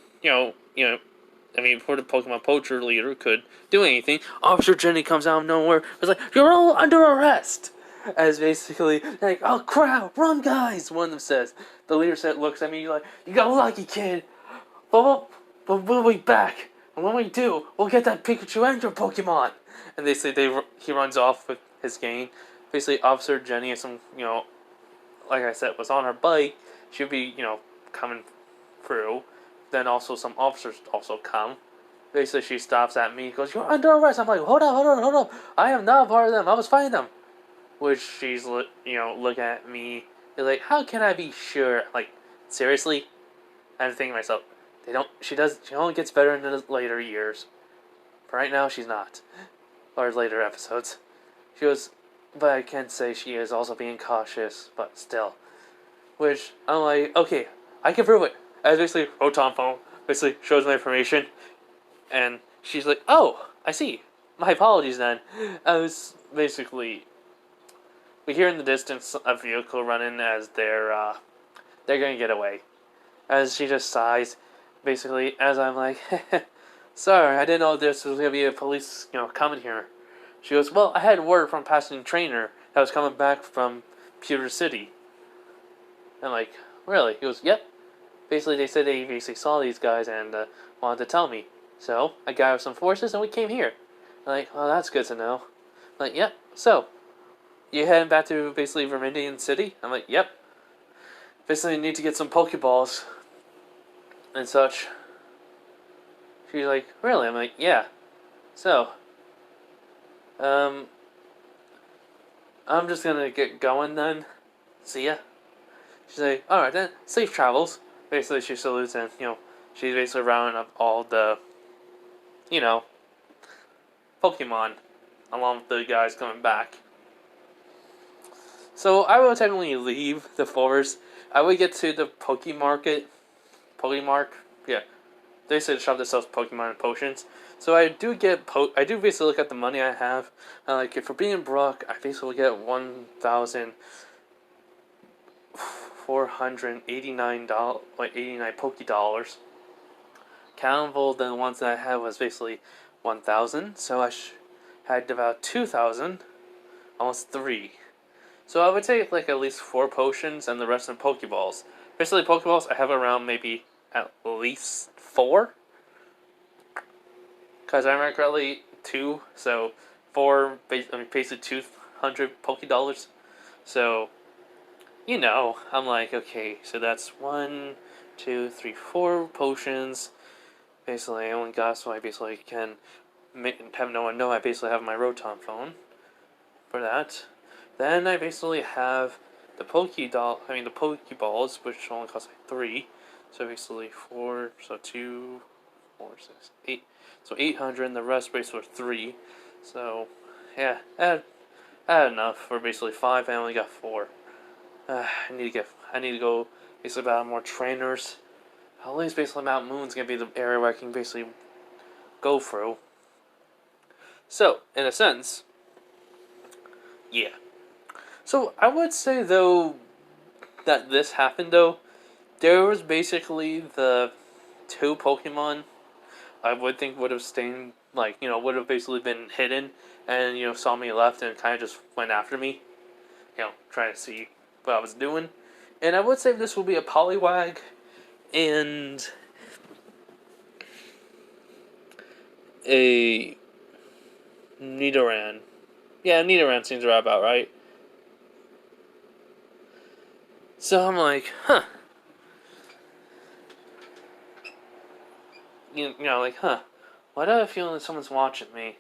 before the Pokemon Poacher leader could do anything, Officer Jenny comes out of nowhere. It's like, you're all under arrest! As basically, oh crap, run guys! One of them says. The leader looks at me like, you got lucky, kid! But we'll be back. And when we do, we'll get that Pikachu and your Pokemon! And they say he runs off with his gang. Basically, Officer Jenny is like I said, was on her bike. She'd be, coming through. Then also some officers also come. Basically, she stops at me, goes, you're under arrest. I'm like, hold up. I am not part of them. I was fighting them. Which she's, looking at me. They're like, how can I be sure? Like, seriously? I'm thinking to myself, she only gets better in the later years. For right now, she's not. Or later episodes. She goes, but I can't say she is also being cautious, but still. Which, I'm like, okay, I can prove it. I basically, Rotom phone, basically shows my information. And she's like, oh, I see. My apologies then. I was basically, we hear in the distance a vehicle running as they're gonna get away. As she just sighs, basically, as I'm like, sorry, I didn't know this was gonna be a police, coming here. She goes, well, I had word from a passing trainer that was coming back from Pewter City. I'm like, really? He goes, yep. Basically, they said they basically saw these guys and wanted to tell me. So, I gathered some forces and we came here. I'm like, oh, that's good to know. I'm like, yep. So, you heading back to basically Vermilion City? I'm like, yep. Basically, need to get some Pokeballs and such. She's like, really? I'm like, yeah. So, I'm just gonna get going then. See ya. She's like, alright then, safe travels. Basically, she salutes and, she's basically rounding up all the, Pokemon, along with the guys coming back. So, I will technically leave the forest. I would get to the Pokemark, yeah. They say the shop that sells Pokemon and potions. So I do basically look at the money I have. If for being broke, I basically get $1,489, 89 Poke Dollars. Countable, the ones that I had was basically 1,000. So I had about 2,000, almost 3. So I would take at least 4 potions and the rest in Pokeballs. Basically, Pokeballs I have around maybe at least 4. Because I remember correctly, 2, so 4, basically 200 Poké Dollars. So, I'm like, okay, so that's 1, 2, 3, 4 potions. Basically, I only got so I basically can have no one know I basically have my Rotom phone for that. Then I basically have the the Pokeballs, which only cost like 3. So basically 4, so 2, 4, 6, 8. So 800, and the rest basically 3. So, yeah, I had enough for basically 5, I only got 4. I need to go basically about more trainers. At least basically Mount Moon's gonna be the area where I can basically go through. So, in a sense, yeah. So I would say though that this happened though, there was basically the 2 Pokemon I would think would have stayed would have basically been hidden and saw me left and kind of just went after me, trying to see what I was doing. And I would say this will be a Poliwag and a Nidoran. Yeah, Nidoran seems right about right. So I'm like, huh. Like, huh. Why do I feel that someone's watching me?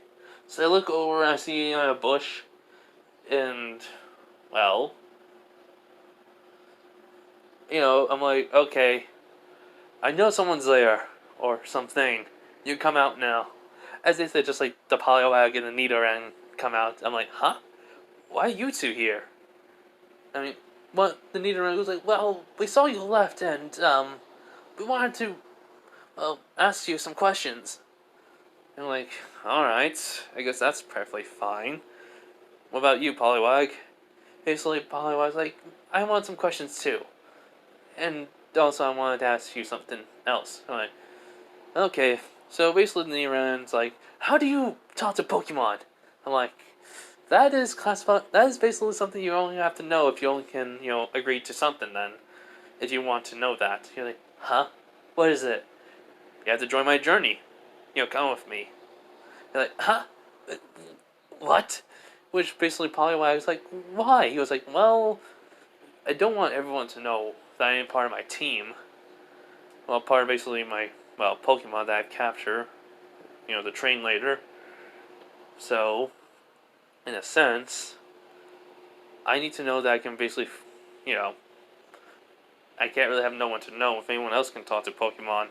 So I look over and I see a bush, and, well, I'm like, okay, I know someone's there, or something. You come out now. As they said, just like the Poliwag and the Nidoran come out. I'm like, huh? Why are you two here? I mean, what? The Nidoran was like, well, we saw you left, and, we wanted to, well, ask you some questions. And I'm like, alright, I guess that's perfectly fine. What about you, Poliwag? Basically, Poliwag's like, I want some questions too. And also, I wanted to ask you something else. I'm like, okay. So basically, the Nidoran's like, how do you talk to Pokemon? I'm like, that is classified. That is basically something you only have to know if you only can, agree to something. Then, if you want to know that, you're like, huh? What is it? You have to join my journey. Come with me. You're like, huh? What? Which basically Poliwag was like, why? He was like, well, I don't want everyone to know that I am part of my team. Well, part of basically my, Pokemon that I've captured, to train later. So, in a sense, I need to know that I can basically, I can't really have no one to know if anyone else can talk to Pokemon.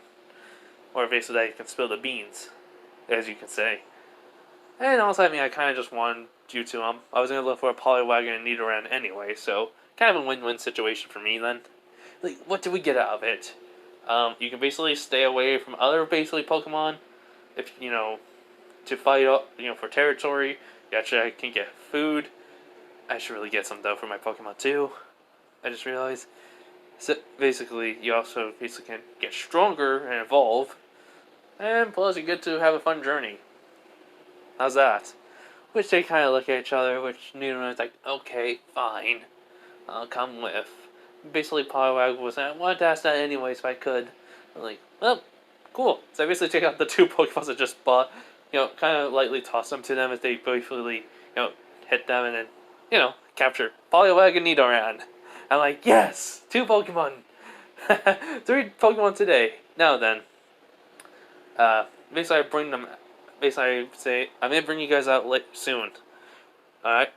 Or basically that I can spill the beans, as you can say. And also, I kind of just wanted you to, I was going to look for a Poliwag and a Nidoran anyway, so kind of a win-win situation for me then. Like, what do we get out of it? You can basically stay away from other basically Pokemon, if, to fight, for territory. You actually can get food. I should really get some, though, for my Pokemon, too. I just realized. So, basically, you also basically can get stronger and evolve. And plus, you get to have a fun journey. How's that? Which they kind of look at each other, which Nidoran's like, okay, fine. I'll come with. Basically, Poliwag was like, I wanted to ask that anyways if I could. I'm like, well, cool. So I basically take out the 2 Pokeballs I just bought, kind of lightly toss them to them as they briefly, hit them and then, capture Poliwag and Nidoran. I'm like, yes! 2 Pokemon! 3 Pokemon today. Now then, basically I bring them, basically I say, I'm going to bring you guys out soon. Alright?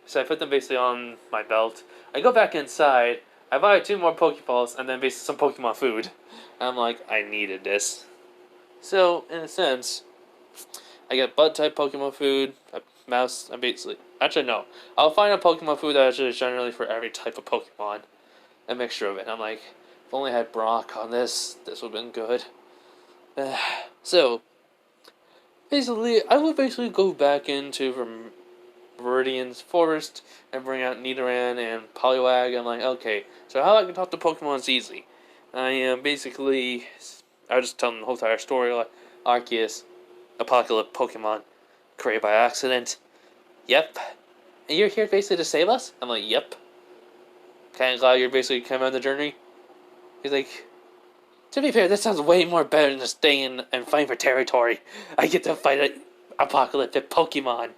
So I put them basically on my belt. I go back inside. I buy 2 more Pokeballs and then basically some Pokemon food. And I'm like, I needed this. So, in a sense, I get bug type Pokemon food, a mouse, and basically... Actually, no. I'll find a Pokemon food that actually is generally for every type of Pokemon. A mixture of it. I'm like, if only I had Brock on this would have been good. So, basically, I will basically go back into Viridian's Forest and bring out Nidoran and Poliwag. I'm like, okay, so how I can talk to Pokemon is easy. I am basically, I'll just tell them the whole entire story, like, Arceus, Apocalypse Pokemon, created by accident. Yep. And you're here basically to save us? I'm like, yep. Kinda glad you're basically coming on the journey. He's like, To be fair, this sounds way more better than just staying and fighting for territory. I get to fight an apocalyptic Pokemon.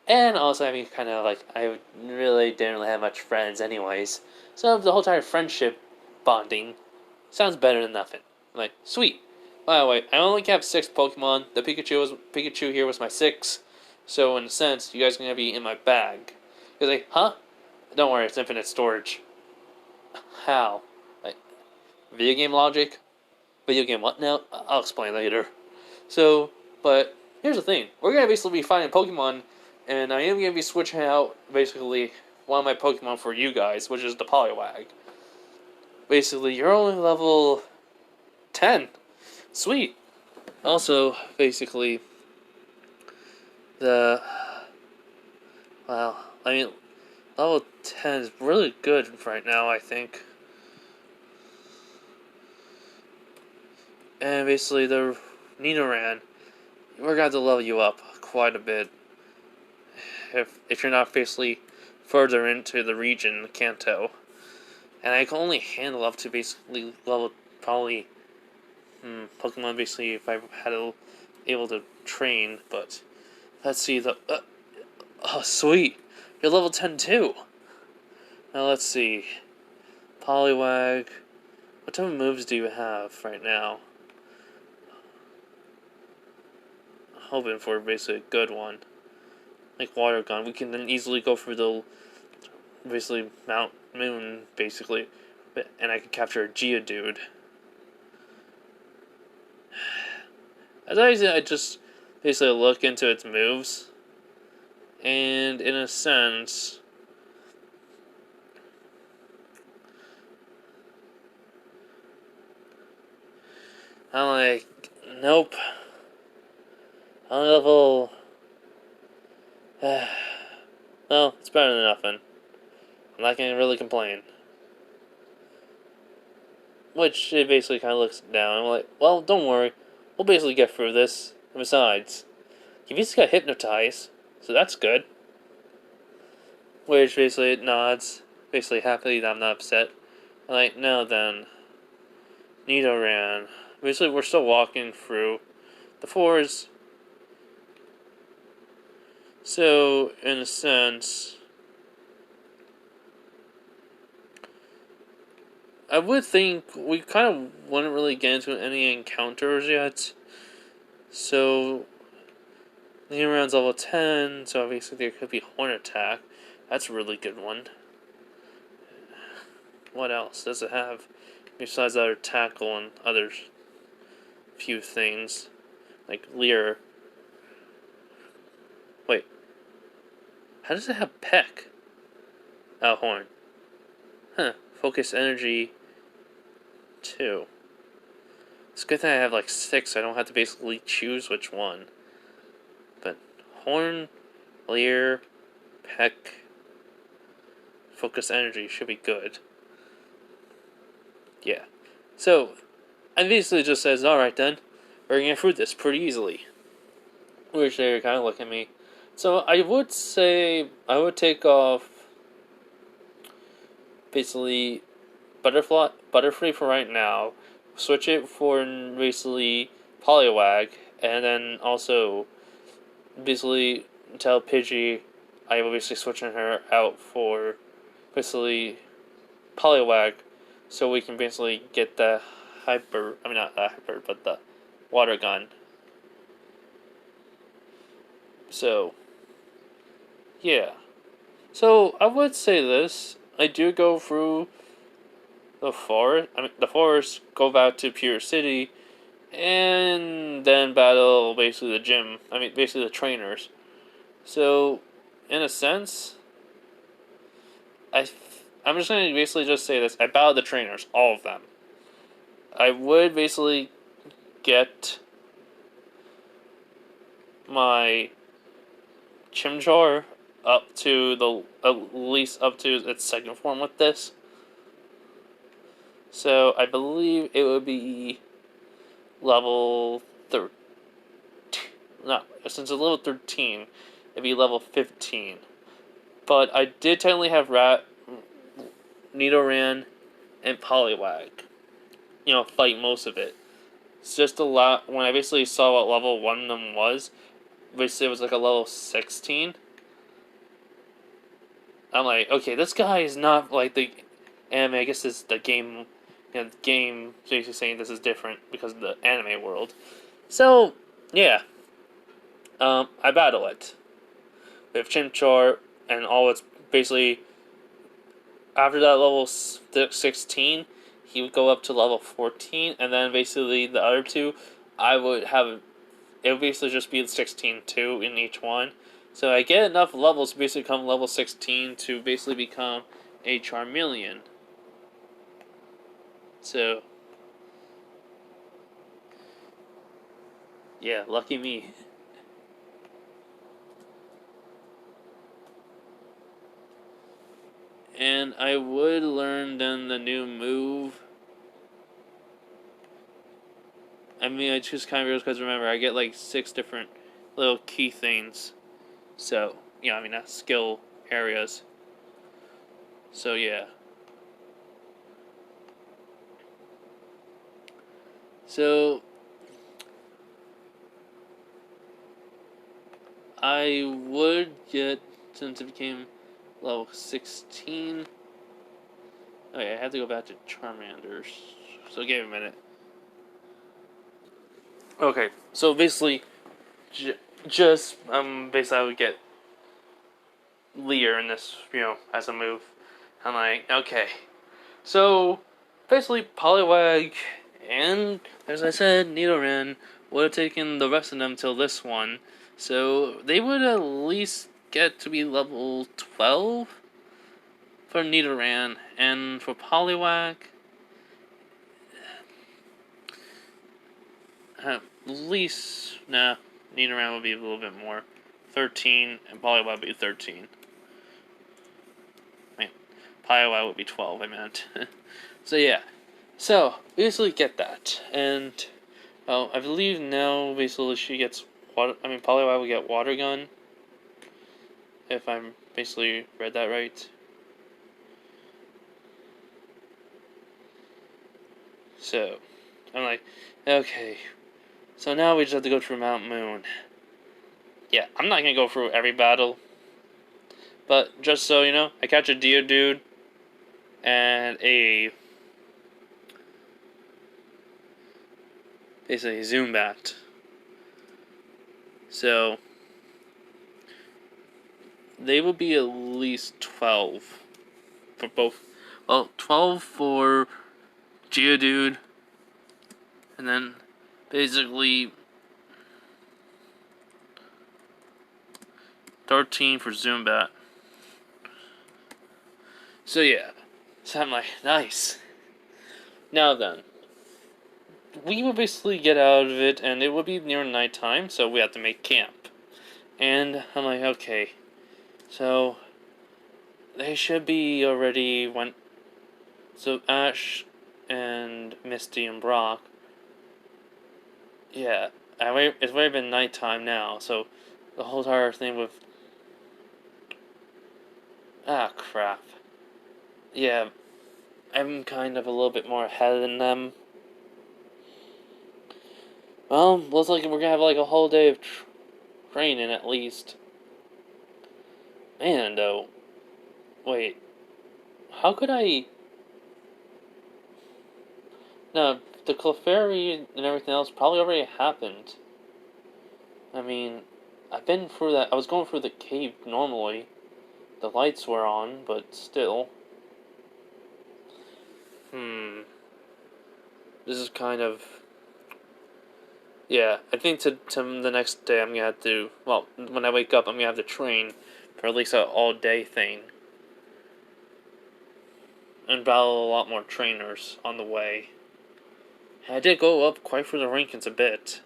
And also, I mean, kind of like, I really didn't really have much friends anyways. So the whole entire friendship bonding sounds better than nothing. I'm like, sweet. By the way, I only have 6 Pokemon. The Pikachu here was my 6. So in a sense, you guys are going to be in my bag. You're like, huh? Don't worry, it's infinite storage. How? Like, video game logic? Video game what now? I'll explain later. So, but here's the thing. We're going to basically be fighting Pokemon, and I am going to be switching out, basically, one of my Pokemon for you guys, which is the Poliwag. Basically, you're only level 10. Sweet. Also, basically, well, I mean, level 10 is really good right now, I think. And basically, the Nidoran, we're going to level you up quite a bit. If you're not basically further into the region, Kanto. And I can only handle up to basically level, probably, Pokemon basically if I had able to train, but let's see oh sweet, you're level 10 too. Now let's see, Poliwag, what type of moves do you have right now? I'm hoping for basically a good one, like Water Gun. We can then easily go through the basically Mount Moon basically, and I can capture a Geodude. As I just basically look into its moves, and in a sense, I'm like, nope. I'm level. Well, it's better than nothing. I'm not gonna really complain. Which it basically kind of looks down. I'm like, well, don't worry. We'll basically get through this. And besides, you basically got hypnotized, so that's good. Which basically it nods, basically happily that I'm not upset. I'm like, no then. Nidoran. Basically, we're still walking through the forest. So, in a sense, I would think we kind of wouldn't really get into any encounters yet. So, Nidoran's level 10, so obviously there could be Horn Attack. That's a really good one. What else does it have? Besides other Tackle and other few things. Like Leer. Wait. How does it have Peck? Oh, Horn. Huh. Focus Energy 2. It's a good thing I have like 6, so I don't have to basically choose which one. But Horn, Leer, Peck, Focus Energy should be good. Yeah. So, it basically just says, alright then, we're gonna get through this pretty easily. Which they kind of look at me. So, I would say, I would take off, basically, Butterfree for right now, switch it for basically Poliwag, and then also, basically, tell Pidgey I will basically switching her out for, basically, Poliwag, so we can basically get the not the Hyper, but the Water Gun. So, yeah. So, I would say this. I do go through the forest, go back to Pure City, and then battle basically the gym. Basically the trainers. So, in a sense, I'm just going to basically just say this. I battled the trainers, all of them. I would basically get my Chimchar up to at least up to its second form with this. So I believe it would be level 13. No, since it's level 13, it'd be level 15. But I did technically have Nidoran, and Poliwag. fight most of it. It's just a lot. When I basically saw what level one of them was, basically it was like a level 16. I'm like, okay, this guy is not like the anime. I guess it's the game. The game basically saying this is different because of the anime world. So yeah, I battle it with Chimchar and all. It's basically after that level 16, he would go up to level 14, and then basically the other two, I would have it would basically just be 16 too in each one. So I get enough levels to basically become level 16 to basically become a Charmeleon. So yeah, lucky me. And I would learn then the new move. I mean, I just kind of realized because remember, I get like 6 different little key things. So, I mean, that's skill areas. So, yeah. So, I would get, since it became level 16. Okay, I have to go back to Charmanders. So, give me a minute. Okay, so basically, basically I would get Leer in this, as a move. I'm like, okay. So, basically, Poliwag and, as I said, Nidoran would have taken the rest of them till this one. So, they would at least get to be level 12 for Nidoran. And for Poliwag, at least, Nidoran would be a little bit more. 13, and Poliwag would be 13. I mean, Poliwag would be 12, I meant. So, yeah. So, basically get that. And, I believe now, basically, she gets water. I mean, Poliwag will get Water Gun. If I'm basically read that right. So, I'm like, okay. So now we just have to go through Mount Moon. Yeah, I'm not gonna go through every battle. But, just so you know, I catch a Geodude and a basically Zubat. So they will be at least 12 for both. Well, 12 for Geodude, and then basically 13 for Zubat. So yeah, so I'm like, nice. Now then, we will basically get out of it, and it would be near nighttime, so we have to make camp. And I'm like, okay, so they should be already went. So Ash and Misty and Brock. Yeah, it's already been nighttime now, so the whole entire thing with. Ah, crap. Yeah, I'm kind of a little bit more ahead than them. Well, looks like we're gonna have like a whole day of training at least. Man, though. Wait. How could I. No, the Clefairy and everything else probably already happened. I mean, I've been through that. I was going through the cave normally. The lights were on, but still. This is kind of. Yeah, I think to the next day I'm gonna have to. Well, when I wake up, I'm gonna have to train for at least an all-day thing. And battle a lot more trainers on the way. And I did go up quite through the rankings a bit.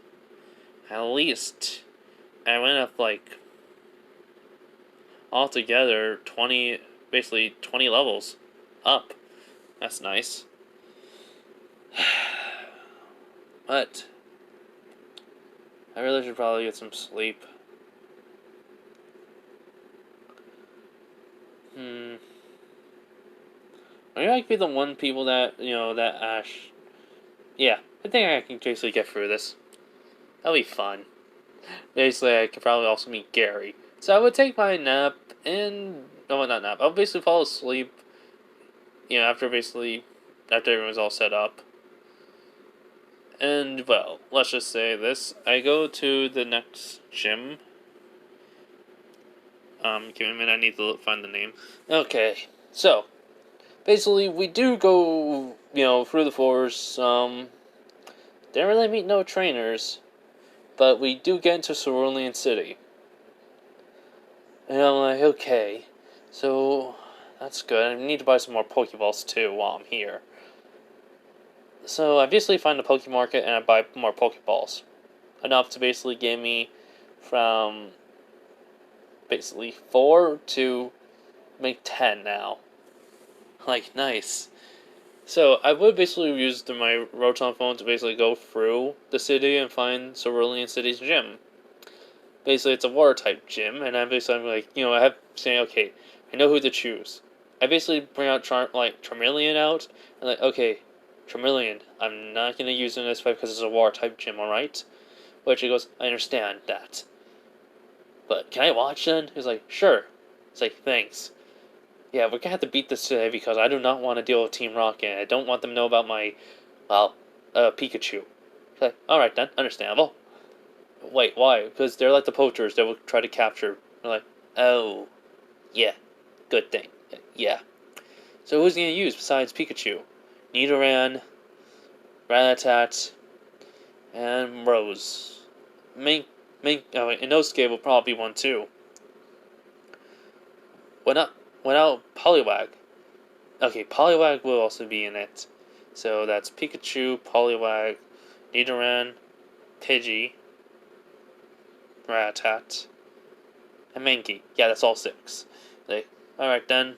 At least. I went up like. Altogether, 20. Basically, 20 levels up. That's nice. But. I really should probably get some sleep. Maybe I could be the one people that, that Ash yeah, I think I can basically get through this. That'll be fun. Basically, I could probably also meet Gary. So I would take my nap and no, not nap. I'll basically fall asleep. After everyone's all set up. And well, let's just say this: I go to the next gym. Give me a minute. I need to find the name. Okay, so basically, we do go, through the forest. Didn't really meet no trainers, but we do get into Cerulean City. And I'm like, okay, so that's good. I need to buy some more Pokeballs too while I'm here. So I basically find the Poke Market and I buy more Pokeballs. Enough to basically give me from basically 4 to make 10 now. Like, nice. So I would basically use my Rotom phone to basically go through the city and find Cerulean City's gym. Basically, it's a water type gym, and I'm like, I have saying, okay, I know who to choose. I basically bring out Charmeleon out, and like, okay, Charmeleon, I'm not gonna use it in this fight because it's a water type gym, alright? Which he goes, I understand that. But can I watch then? He's like, sure. It's like, thanks. Yeah, we're gonna have to beat this today because I do not want to deal with Team Rocket, and I don't want them to know about my, Pikachu. It's like, alright then, understandable. Wait, why? Because they're like the poachers that will try to capture. They're like, oh, yeah, good thing. Yeah. So who's he gonna use besides Pikachu? Nidoran, Rattata, and Rose. Inosuke will probably be one too. Without Poliwag. Okay, Poliwag will also be in it. So that's Pikachu, Poliwag, Nidoran, Pidgey, Rattata, and Mankey. Yeah, that's all 6. Like, alright then.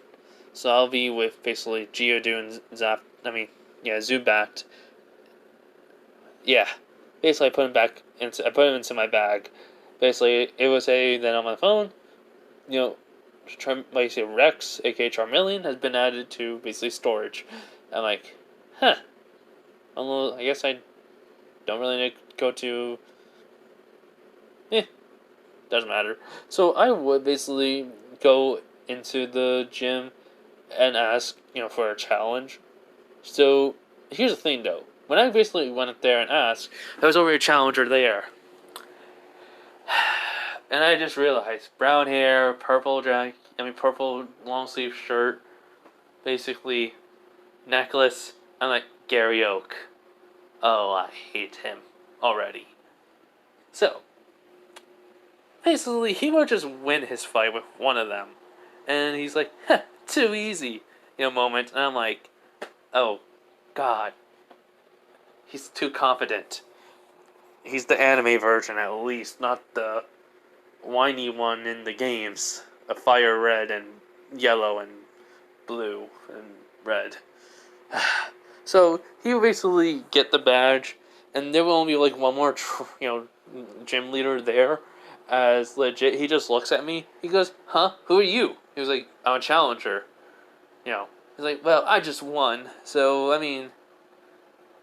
So I'll be with basically Geodude and Zubat. Yeah. Basically I put him into my bag. Basically it was then on my phone, Rex, aka Charmeleon, has been added to basically storage. I'm like, huh. I guess I don't really need to go to doesn't matter. So I would basically go into the gym and ask, for a challenge. So here's the thing, though. When I basically went up there and asked, there was already a challenger there, and I just realized brown hair, purple long sleeve shirt, basically necklace. I'm like, Gary Oak. Oh, I hate him already. So basically, he would just win his fight with one of them. And he's like, too easy, moment. And I'm like, oh, God. He's too confident. He's the anime version, at least, not the whiny one in the games. A fire red and yellow and blue and red. So, he would basically get the badge, and there will only be, one more, gym leader there. As legit, he just looks at me. He goes, huh? Who are you? He was like, I'm a challenger. He's like, well, I just won. So,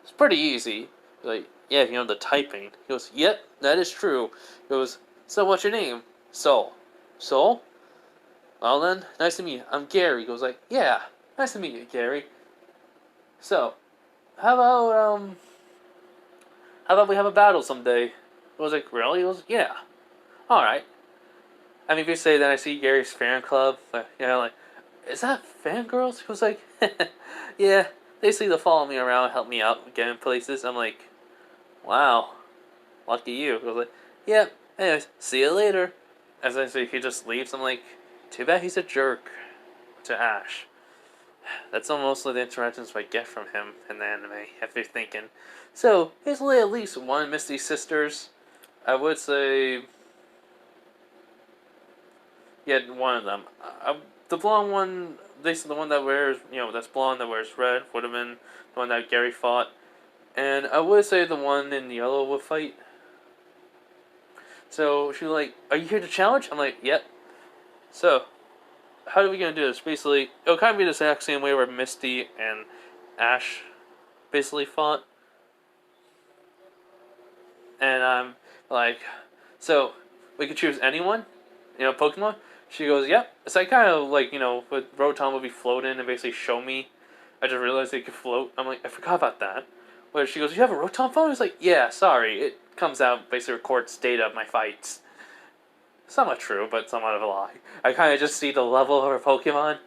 it's pretty easy. He's like, yeah, the typing. He goes, yep, that is true. He goes, so what's your name? Soul. Soul? Well then, nice to meet you. I'm Gary. He goes like, yeah, nice to meet you, Gary. So, how about we have a battle someday? I was like, really? He goes, yeah. Alright. If you say that I see Gary's fan club, is that fangirls? He was like, yeah, they see to follow me around, help me out, get in places. I'm like, wow, lucky you. He was like, yeah, anyways, see you later. As I say, he just leaves. I'm like, too bad he's a jerk to Ash. That's mostly the interactions I get from him in the anime, if you're thinking. So, basically at least one Misty Sisters. I would say, yeah, one of them. The blonde one, basically the one that wears, that's blonde that wears red, would have been the one that Gary fought. And I would say the one in yellow would fight. So she was like, are you here to challenge? I'm like, yep. So, how are we going to do this? Basically, it'll kind of be the exact same way where Misty and Ash basically fought. And I'm like, so we could choose anyone, Pokemon. She goes, yep. So I kind of like, with Rotom would be floating and basically show me. I just realized they could float. I'm like, I forgot about that. Where she goes, you have a Rotom phone? I was like, yeah, sorry. It comes out, basically records data of my fights. Somewhat true, but somewhat of a lie. I kind of just see the level of her Pokemon.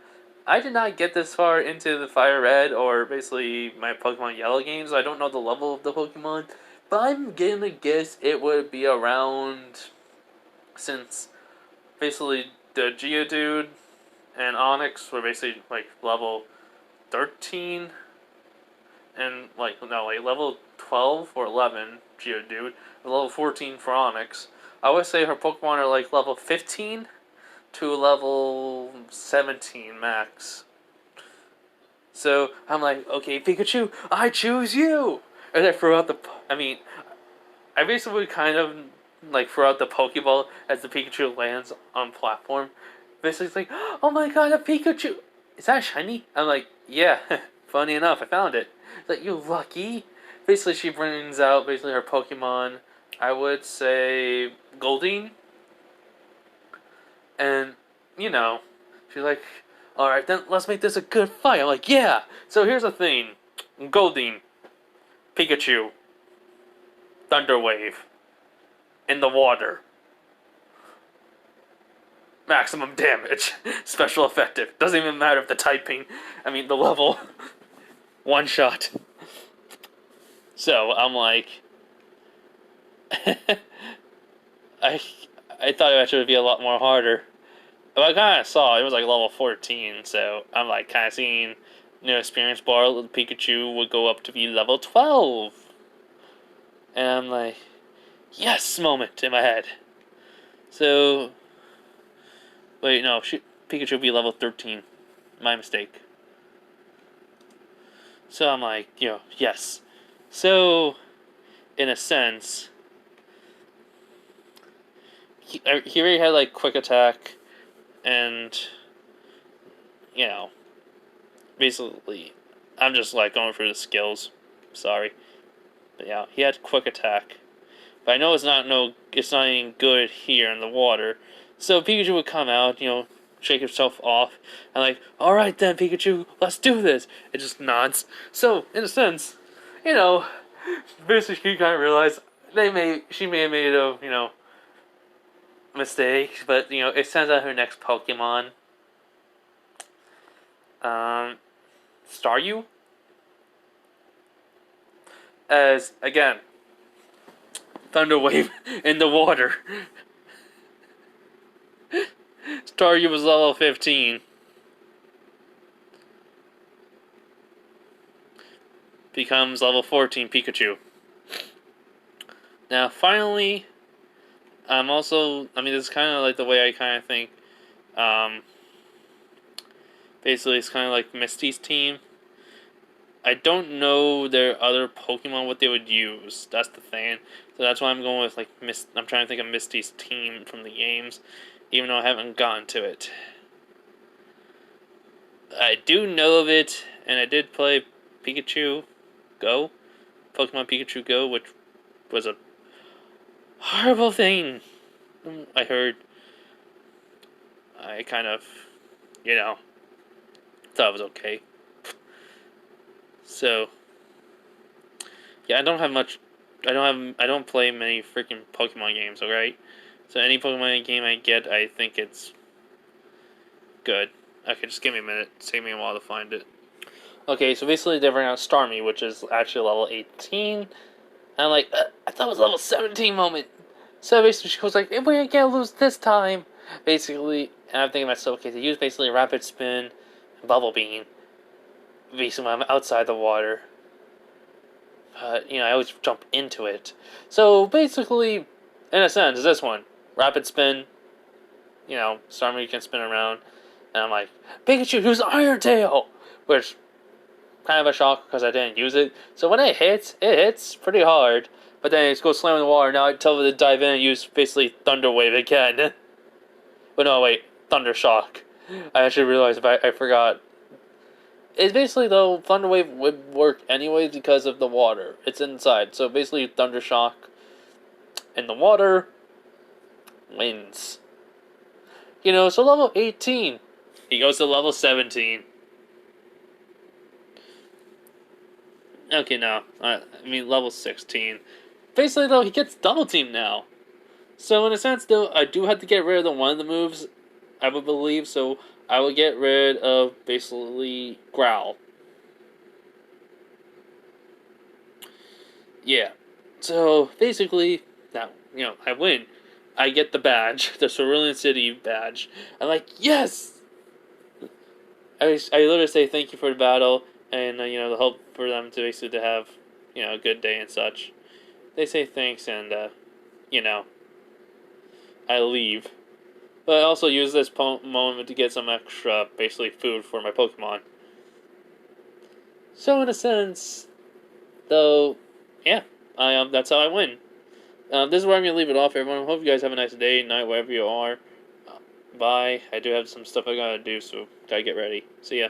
I did not get this far into the Fire Red or basically my Pokemon Yellow games. I don't know the level of the Pokemon. But I'm gonna guess it would be around, since basically the Geodude and Onyx were basically like level 13 and level 12 or 11 Geodude, level 14 for Onyx. I would say her Pokemon are like level 15 to level 17 max. So I'm like, okay, Pikachu, I choose you. And I throw out I basically kind of like throw out the Pokeball as the Pikachu lands on platform. Basically, it's like, oh my god, a Pikachu! Is that shiny? I'm like, yeah. Funny enough, I found it. It's like, you lucky. Basically, she brings out basically her Pokemon. I would say Goldeen, and she's like, all right, then let's make this a good fight. I'm like, yeah. So here's the thing: Goldeen, Pikachu, Thunder Wave, in the water. Maximum damage. Special effective. Doesn't even matter if the typing. The level. One shot. So, I'm like... I thought it actually would be a lot more harder. But I kind of saw it was like level 14, so I'm like kind of seeing, experience bar, Pikachu would go up to be level 12. And I'm like, yes moment in my head. So... Wait, no, Pikachu will be level 13. My mistake. So I'm like, yes. So, in a sense, he already had like quick attack, and basically, I'm just like going through the skills. Sorry, but yeah, he had quick attack. But I know it's not even good here in the water. So Pikachu would come out, shake himself off, and like, all right then, Pikachu, let's do this. It just nods. So in a sense, basically, she kind of realized she may have made a mistake, but it sends out her next Pokemon, Staryu, as again, Thunder Wave in the water. Staryu was level 15. Becomes level 14 Pikachu. Now, finally, this is kind of like the way I kind of think. Basically, it's kind of like Misty's team. I don't know their other Pokemon, what they would use. That's the thing. So that's why I'm going with, like, I'm trying to think of Misty's team from the games, even though I haven't gotten to it. I do know of it, and I did play Pikachu Go, Pokemon Pikachu Go, which was a horrible thing. I heard. I kind of, thought it was okay. So, yeah, I don't play many freaking Pokemon games, alright? So any Pokemon game I get, I think it's good. Okay, just give me a minute. Save me a while to find it. Okay, so basically they bring out Starmie, which is actually level 18. And I'm like, I thought it was level 17 moment. So basically she goes like, we can't lose this time. Basically, and I'm thinking to myself, okay, they use basically Rapid Spin and Bubble Beam. Basically when I'm outside the water. But, I always jump into it. So basically, in a sense, this one. Rapid Spin. Starmie can spin around. And I'm like, Pikachu, use Iron Tail! Which, kind of a shock because I didn't use it. So when it hits pretty hard. But then it goes slam in the water. Now I tell it to dive in and use basically Thunder Wave again. But no, wait. Thunder Shock. I actually realized I forgot. It's basically, though, Thunder Wave would work anyways because of the water. It's inside. So basically, Thunder Shock And the water wins. So level 18. He goes to level 17. Okay, no. Level 16. Basically, though, he gets double team now. So, in a sense, though, I do have to get rid of one of the moves, I would believe. So, I would get rid of, basically, Growl. Yeah. So, basically, now, I win. I get the badge, the Cerulean City badge. I'm like, yes! I literally say thank you for the battle, and, the hope for them to basically to have, a good day and such. They say thanks, and, you know, I leave. But I also use this moment to get some extra, basically, food for my Pokemon. So, in a sense, though, yeah, that's how I win. This is where I'm going to leave it off, everyone. I hope you guys have a nice day, night, wherever you are. Bye. I do have some stuff I gotta do, so gotta get ready. See ya.